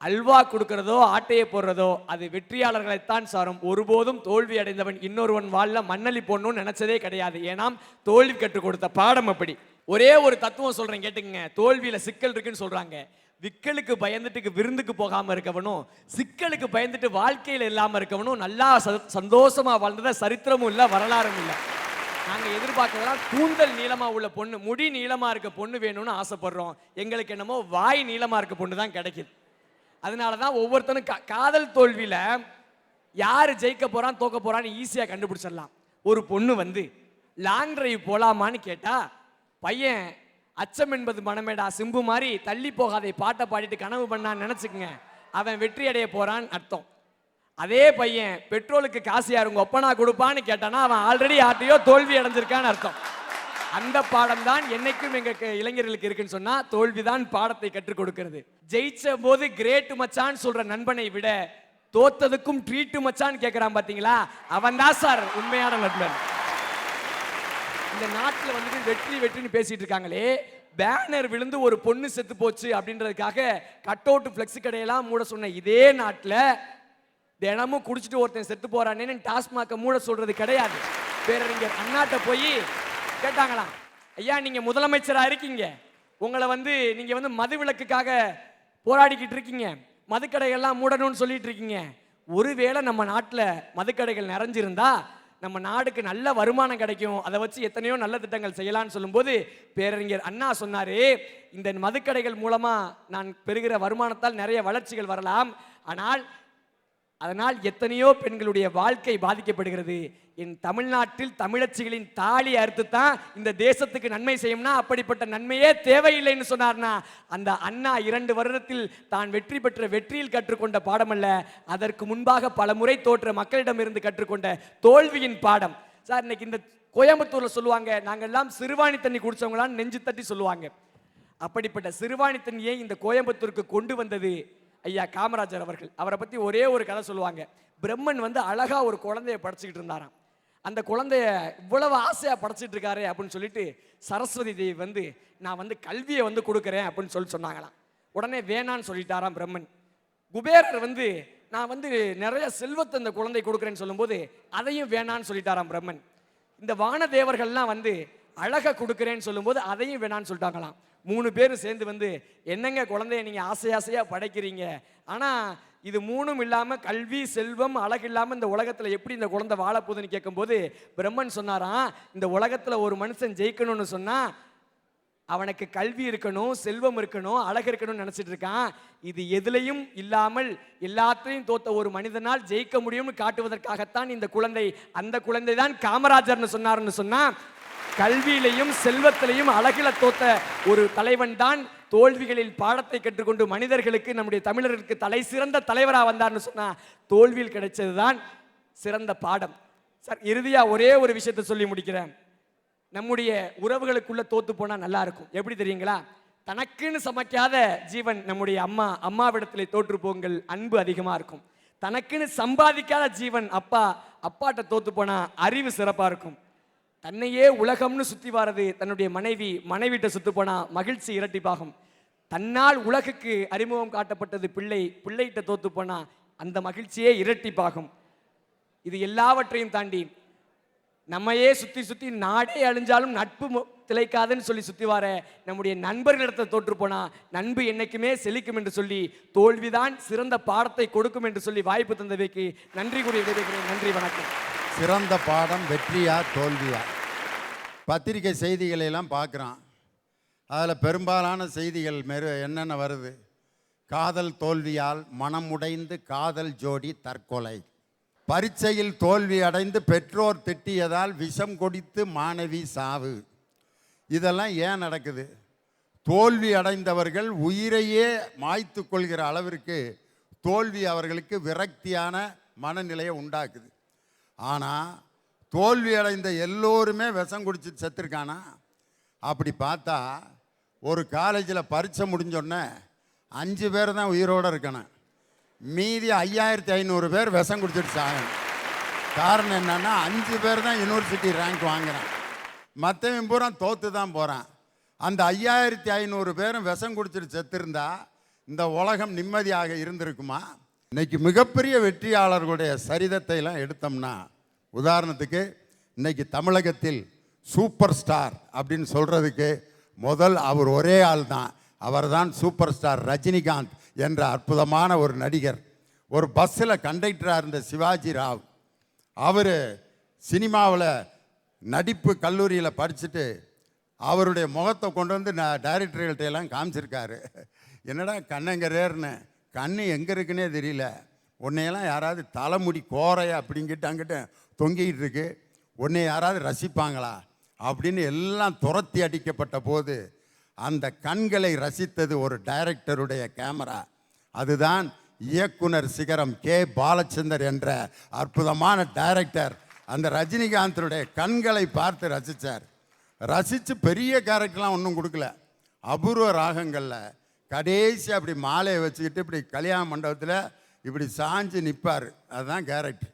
அல்வா கொடுக்கிறதோ ஆட்டையை போடுறதோ அது வெற்றியாளர்களைத்தான் சாரும். ஒருபோதும் தோல்வி அடைந்தவன் இன்னொருவன் வாழ மண்ணலி போடணும்னு நினைச்சதே கிடையாது. ஏனாம் தோல்வி கற்றுக் கொடுத்த பாடம் அப்படி. ஒரே ஒரு தத்துவம் சொல்றேன் கேட்டுங்க. தோல்வியில சிக்கல் இருக்குன்னு சொல்றாங்க. விக்கலுக்கு பயந்துட்டு விருந்துக்கு போகாம இருக்கவனும், சிக்கலுக்கு பயந்துட்டு வாழ்க்கையில இல்லாம இருக்கவனும் நல்லா சந்தோஷமா வாழ்ந்தத சரித்திரமும் இல்ல, வரலாறும் இல்ல. நாங்க எதிர்பார்க்கலாம் கூந்தல் நீளமா உள்ள பொண்ணு, முடி நீளமா இருக்க பொண்ணு வேணும்னு ஆசைப்படுறோம். எங்களுக்கு என்னமோ வாய் நீளமா இருக்க பொண்ணு தான் கிடைக்குது. அதனாலதான் ஒவ்வொருத்தனும் காதல் தோல்வியில யாரு ஜெயிக்க போறான் தோக்க போறான்னு ஈஸியா கண்டுபிடிச்சிடலாம். ஒரு பொண்ணு லாங் டிரைவ் போலாமான்னு கேட்டா, பையன் அச்சம் என்பது மனமேடா சிம்பு மாதிரி தள்ளி போகாதை பாட்டை பாடிட்டு கனவு பண்ணான்னு நினைச்சுக்குங்க, அவன் வெற்றி அடைய போறான்னு அர்த்தம். அதே பையன் பெட்ரோலுக்கு காசு யாரு உங்க ஒப்பனா கொடுப்பான்னு கேட்டானா, அவன் ஆல்ரெடி யார்ட்டையோ தோல்வி அடைஞ்சிருக்கான்னு அர்த்தம். அந்த பாடம் தான் என்னைக்கும் எங்க இளைஞர்களுக்கு இருக்குன்னு சொன்னா, தோல்விதான் பாடத்தை கற்றுக் கொடுக்கிறது. ஜெயிச்ச போது கிரேட் மச்சான்னு சொல்ற நண்பனை விட தோத்ததுக்கும் ட்ரீட் மச்சான்னு கேட்கிறான் பாத்தீங்களா, அவன் தான் சார் உண்மையான நண்பன். இந்த நாட்டில் வெற்றி வெற்றின்னு பேசிட்டு இருக்காங்களே, பேனர் விழுந்து ஒரு பொண்ணு செத்து போச்சு அப்படின்றதுக்காக கட் அவுட் ஃபிளெக்ஸ் கடையெல்லாம் மூட சொன்ன இதே நாட்டில் தினமும் குடிச்சிட்டு ஒருத்தன் செத்து போறானேன்னு டாஸ்மாக்க மூட சொல்றது கிடையாது. பேரறிஞர் அண்ணாட்ட போய் கேட்டாங்களாம், ஐயா நீங்க முதலமைச்சரா இருக்கீங்க, உங்களை வந்து நீங்க வந்து மதுவிலக்குக்காக போராடிக்கிட்டு இருக்கீங்க, மதுக்கடைகள்லாம் மூடணும்னு சொல்லிட்டு இருக்கீங்க. ஒருவேளை நம்ம நாட்டில் மதுக்கடைகள் நிறைஞ்சிருந்தா நம்ம நாடுக்கு நல்ல வருமானம் கிடைக்கும், அதை வச்சு எத்தனையோ நல்ல திட்டங்கள் செய்யலாம்னு சொல்லும்போது பேரறிஞர் அண்ணா சொன்னாரு, இந்த மதுக்கடைகள் மூலமா நான் பெறுகிற வருமானத்தால் நிறைய வளர்ச்சிகள் வரலாம், ஆனால் அதனால் எத்தனையோ பெண்களுடைய வாழ்க்கை பாதிக்கப்படுகிறது. என் தமிழ்நாட்டில் தமிழச்சிகளின் தாலி அறுத்து தான் இந்த தேசத்துக்கு நன்மை செய்யும்னா அப்படிப்பட்ட நன்மையே தேவையில்லைன்னு சொன்னார்னா, அந்த அண்ணா 2 வருடத்தில் தான் வெற்றி பெற்ற வெற்றியில் கற்றுக்கொண்ட பாடம் அல்ல, அதற்கு முன்பாக பல முறை தோற்ற மக்களிடமிருந்து கற்றுக்கொண்ட தோல்வியின் பாடம். சார் இன்னைக்கு இந்த கோயம்புத்தூர்ல சொல்லுவாங்க, நாங்கள் எல்லாம் சிறுவாணி தண்ணி குடிச்சவங்களான்னு நெஞ்சு தட்டி சொல்லுவாங்க. அப்படிப்பட்ட சிறுவாணி தண்ணியை இந்த கோயம்புத்தூருக்கு கொண்டு வந்தது ஐயா காமராஜர் அவர்கள். அவரை பத்தி ஒரே ஒரு கதை சொல்லுவாங்க. பிரம்மன் வந்து அழகா ஒரு குழந்தைய படைச்சிக்கிட்டு இருந்தாராம். அந்த குழந்தைய இவ்வளவு ஆசையா படைச்சிட்டு இருக்காரு அப்படின்னு சொல்லிட்டு சரஸ்வதி தேவி வந்து நான் வந்து கல்வியை வந்து கொடுக்குறேன் அப்படின்னு சொல்லி சொன்னாங்களாம். உடனே வேணான்னு சொல்லிட்டாராம் பிரம்மன். குபேரர் வந்து நான் வந்து நிறைய செல்வத்தை இந்த குழந்தை கொடுக்குறேன்னு சொல்லும்போது அதையும் வேணான்னு சொல்லிட்டாராம் பிரம்மன். இந்த வானதேவர்கள்லாம் வந்து அழகை கொடுக்குறேன்னு சொல்லும்போது அதையும் வேணான்னு சொல்லிட்டாங்களாம். 3 பேரும் சேர்ந்து வந்து என்னங்க குழந்தைய நீங்க ஆசையா படைக்கிறீங்க, ஆனா இது 3ம் இல்லாம கல்வி செல்வம் அழகு இல்லாம இந்த உலகத்துல எப்படி இந்த குழந்தை வாழப்போகுதுன்னு கேட்கும்போது பிரம்மன் சொன்னாராம், இந்த உலகத்துல ஒரு மனுஷன் ஜெயிக்கணும்னு சொன்னா அவனுக்கு கல்வி இருக்கணும், செல்வம் இருக்கணும், அழகு இருக்கணும்னு நினைச்சிட்டு இருக்கான். இது எதுலையும் இல்லாமல் எல்லாத்தையும் தோத்த ஒரு மனிதனால் ஜெயிக்க முடியும்னு காட்டுவதற்காகத்தான் இந்த குழந்தை. அந்த குழந்தை தான் காமராஜர்னு சொன்னாருன்னு சொன்னா, கல்வியிலையும் செல்வத்திலையும் அழகில தோத்த ஒரு தலைவன் தான் தோல்விகளில் பாடத்தை கற்றுக்கொண்டு மனிதர்களுக்கு நம்முடைய தமிழர்களுக்கு தலை சிறந்த தலைவராக வந்தார்னு சொன்னா தோல்வியில் கிடைச்சதுதான் சிறந்த பாடம். சார் இறுதியா ஒரே ஒரு விஷயத்தை சொல்லி முடிக்கிறேன். நம்முடைய உறவுகளுக்குள்ள தோத்து போனா நல்லா இருக்கும். எப்படி தெரியுங்களா? தனக்குன்னு சமைக்காத ஜீவன் நம்முடைய அம்மாவிடத்திலே தோற்று போங்கள், அன்பு அதிகமா இருக்கும். தனக்குன்னு சம்பாதிக்காத ஜீவன் அப்பாட்ட தோத்து போனா அறிவு சிறப்பா இருக்கும். தன்னையே உலகம்னு சுத்தி வாரது தன்னுடைய மனைவிட்ட சுத்து போனா மகிழ்ச்சி இரட்டிப்பாகும். தன்னால் உலகுக்கு அறிமுகம் காட்டப்பட்டது பிள்ளைகிட்ட தோத்து போனா அந்த மகிழ்ச்சியே இரட்டிப்பாகும். இது எல்லாவற்றையும் தாண்டி நம்மையே சுத்தி நாடே அழிஞ்சாலும் நட்பு திளைக்காதுன்னு சொல்லி சுத்தி வார நம்முடைய நண்பர்களிடத்தை தோற்று போனா நண்பு என்னைக்குமே செழிக்கும் என்று சொல்லி தோல்விதான் சிறந்த பாடத்தை கொடுக்கும் என்று சொல்லி வாய்ப்பு தந்தவைக்கு நன்றி கூறி விடைபெறுகிறேன். நன்றி, வணக்கம். சிறந்த பாடம் வெற்றியா தோல்வியா? பத்திரிகை செய்திகளை எல்லாம் பார்க்குறான். அதில் பெரும்பாலான செய்திகள் என்னென்ன வருது? காதல் தோல்வியால் மனம் உடைந்து காதல் ஜோடி தற்கொலை, பரீட்சையில் தோல்வி அடைந்து பெற்றோர் திட்டியதால் விஷம் குடித்து மாணவி சாவு. இதெல்லாம் ஏன் நடக்குது? தோல்வி அடைந்தவர்கள் உயிரையே மாய்த்து கொள்கிற அளவிற்கு தோல்வி அவர்களுக்கு விரக்தியான மனநிலையை உண்டாக்குது. ஆனால் தோல்வி அடைந்த எல்லோருமே விஷம் குடிச்சு செத்துருக்கானா? அப்படி பார்த்தா ஒரு காலேஜில் பரீட்சை முடிஞ்சோடனே 5 பேர் தான் உயிரோடு இருக்கணும், மீதி 5500 பேர் விஷம் குடிச்சிட்டு சாகணும். காரணம் என்னன்னா 5 பேர் தான் யூனிவர்சிட்டி ரேங்க் வாங்குறான், மற்றவன் பூரா தோற்று தான் போகிறான். அந்த 5500 பேரும் விஷம் குடிச்சிட்டு செத்துருந்தா இந்த உலகம் நிம்மதியாக இருந்திருக்குமா? இன்னைக்கு மிகப்பெரிய வெற்றியாளர்களுடைய சரிதத்தை எல்லாம் எடுத்தோம்னா, உதாரணத்துக்கு இன்னைக்கு தமிழகத்தில் சூப்பர் ஸ்டார் அப்படின்னு சொல்கிறதுக்கு முதல் அவர் ஒரே ஆள் தான். அவர் தான் சூப்பர் ஸ்டார் ரஜினிகாந்த் என்ற அற்புதமான ஒரு நடிகர். ஒரு பஸ்ஸில் கண்டக்டராக இருந்த சிவாஜி ராவ், அவர் சினிமாவில் நடிப்பு கல்லூரியில் படிச்சுட்டு அவருடைய முகத்தை கொண்டு வந்து டைரக்டர்கள்ட்ட எல்லாம் காமிச்சிருக்காரு. என்னடா கண்ணங்கரேர்னு, கண்ணு எங்கே இருக்குன்னே தெரியல, உன்னையெல்லாம் யாராவது தலைமுடி கோரையா அப்படிங்கிட்டு அங்கிட்ட தொங்கிக்கிட்டு இருக்கு, உன்னை யாராவது ரசிப்பாங்களா அப்படின்னு எல்லாம் துரத்தி அடிக்கப்பட்ட போது அந்த கண்களை ரசித்தது ஒரு டைரக்டருடைய கேமரா. அதுதான் இயக்குனர் சிகரம் கே பாலச்சந்தர் என்ற அற்புதமான டைரக்டர் அந்த ரஜினிகாந்தனுடைய கண்களை பார்த்து ரசித்தார். ரசித்து பெரிய கேரக்டர்லாம் ஒன்றும் கொடுக்கல, அபூர்வ ராகங்களில் கடைசி அப்படி மாலையை வச்சுக்கிட்டு இப்படி கல்யாண மண்டபத்தில் இப்படி சாஞ்சு நிற்பார். அதுதான் கேரக்டர்,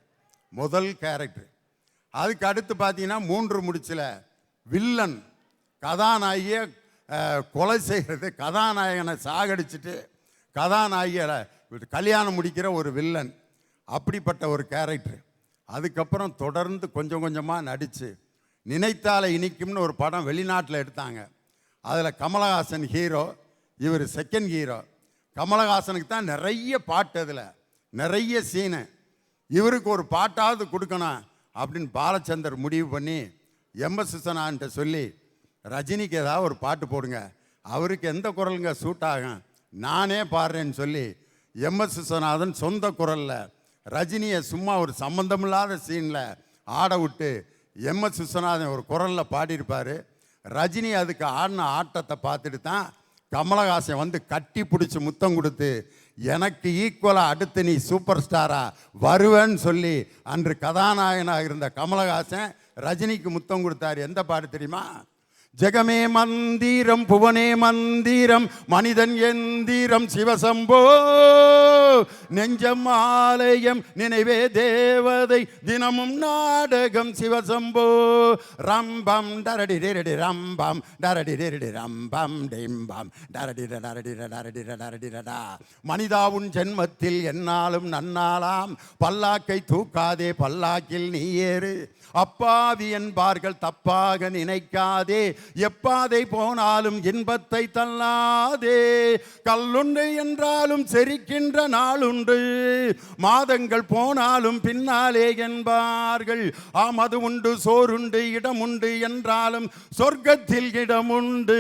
முதல் கேரக்டர். அதுக்கு அடுத்து பார்த்தீங்கன்னா 3 முடிச்சில் வில்லன் கதாநாயகியை கொலை செய்கிறது, கதாநாயகனை சாகடிச்சிட்டு கதாநாயகியை கல்யாணம் முடிக்கிற ஒரு வில்லன், அப்படிப்பட்ட ஒரு கேரக்டர். அதுக்கப்புறம் தொடர்ந்து கொஞ்சம் கொஞ்சமாக நடித்து நினைத்தாலே இனிக்கும்னு ஒரு படம் வெளிநாட்டில் எடுத்தாங்க. அதில் கமலஹாசன் ஹீரோ, இவர் செகண்ட் ஹீரோ. கமலஹாசனுக்கு தான் நிறைய பாட்டு, அதில் நிறைய சீனு. இவருக்கு ஒரு பாட்டாவது கொடுக்கணும் அப்படின்னு பாலச்சந்தர் முடிவு பண்ணி எம்எஸ் விஸ்வநாதன்ட்ட சொல்லி, ரஜினிக்கு ஏதாவது ஒரு பாட்டு போடுங்க, அவருக்கு எந்த குரலுங்க சூட் ஆகும், நானே பாடுறேன்னு சொல்லி எம்எஸ் விஸ்வநாதன் சொந்த குரலில் ரஜினியை சும்மா ஒரு சம்பந்தமில்லாத சீனில் ஆட விட்டு எம்எஸ் விஸ்வநாதன் ஒரு குரலில் பாடியிருப்பார். ரஜினி அதுக்கு ஆடின ஆட்டத்தை பார்த்துட்டு தான் கமலஹாசன் வந்து கட்டி பிடிச்சி முத்தம் கொடுத்து, எனக்கு ஈக்குவலாக அடுத்து நீ சூப்பர் ஸ்டாராக வருவேன்னு சொல்லி அன்று கதாநாயகனாக இருந்த கமலஹாசன் ரஜினிக்கு முத்தம் கொடுத்தார். எந்த பாட்டு தெரியுமா? ஜெகமே மந்திரம் புவனே மந்திரம் மனிதன் எந்திரம் சிவசம்போ நெஞ்சம் ஆலயம் நினைவே தேவதை தினமும் நாடகம் சிவசம்போ ரம்பம் டரடி டெரடி ரம்பம் டரடி டெரடி ரம்பம் டிம்பம் டரடி டரடி டரடி டரடி டடா. மனிதா உன் ஜென்மத்தில் என்னாலும் நன்னாலாம், பல்லாக்கை தூக்காதே பல்லாக்கில் நீ ஏறு, அப்பாவி என்பார்கள் தப்பாக நினைக்காதே, எப்பாதை போனாலும் இன்பத்தை தள்ளாதே, கல்லுண்டு என்றாலும் செரிக்கின்ற நாளுண்டு, மாதங்கள் போனாலும் பின்னாலே என்பார்கள், ஆமது உண்டு சோறுண்டு இடமுண்டு என்றாலும் சொர்க்கத்தில் இடமுண்டு.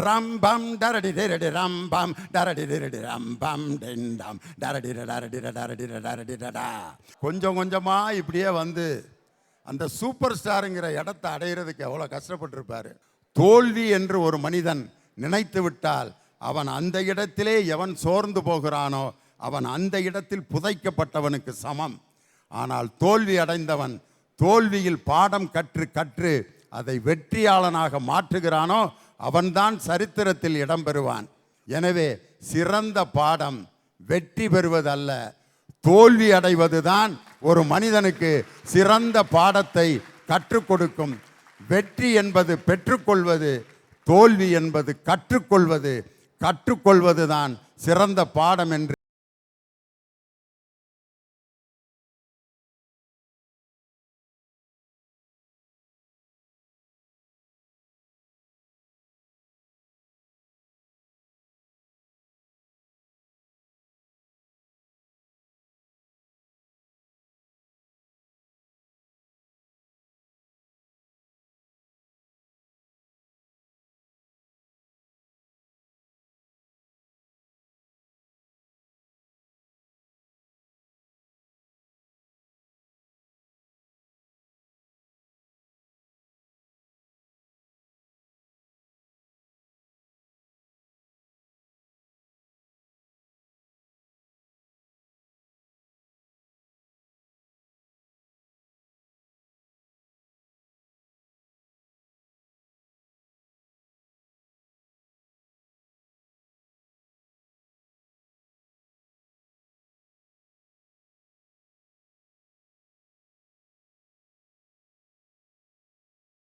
ரம்பம் டரடி டெரடி ரம்பம் டரடி டெரடி ரம்பம் டெண்டம் டரடி டரடி டரடி டரடி டடா. கொஞ்சம் கொஞ்சமா இப்படியே வந்து அந்த சூப்பர் ஸ்டாருங்கிற இடத்தை அடையிறதுக்கு எவ்வளோ கஷ்டப்பட்டிருப்பார். தோல்வி என்று ஒரு மனிதன் நினைத்து விட்டால் அவன் அந்த இடத்திலே எவன் சோர்ந்து போகிறானோ அவன் அந்த இடத்தில் புதைக்கப்பட்டவனுக்கு சமம். ஆனால் தோல்வி அடைந்தவன் தோல்வியில் பாடம் கற்று கற்று அதை வெற்றியாளனாக மாற்றுகிறானோ அவன்தான் சரித்திரத்தில் இடம்பெறுவான். எனவே சிறந்த பாடம் வெற்றி பெறுவதல்ல, தோல்வி அடைவதுதான் ஒரு மனிதனுக்கு சிறந்த பாடத்தை கற்றுக் கொடுக்கும். வெற்றி என்பது பெற்றுக்கொள்வது, தோல்வி என்பது கற்றுக்கொள்வது. கற்றுக்கொள்வதுதான் சிறந்த பாடம் என்று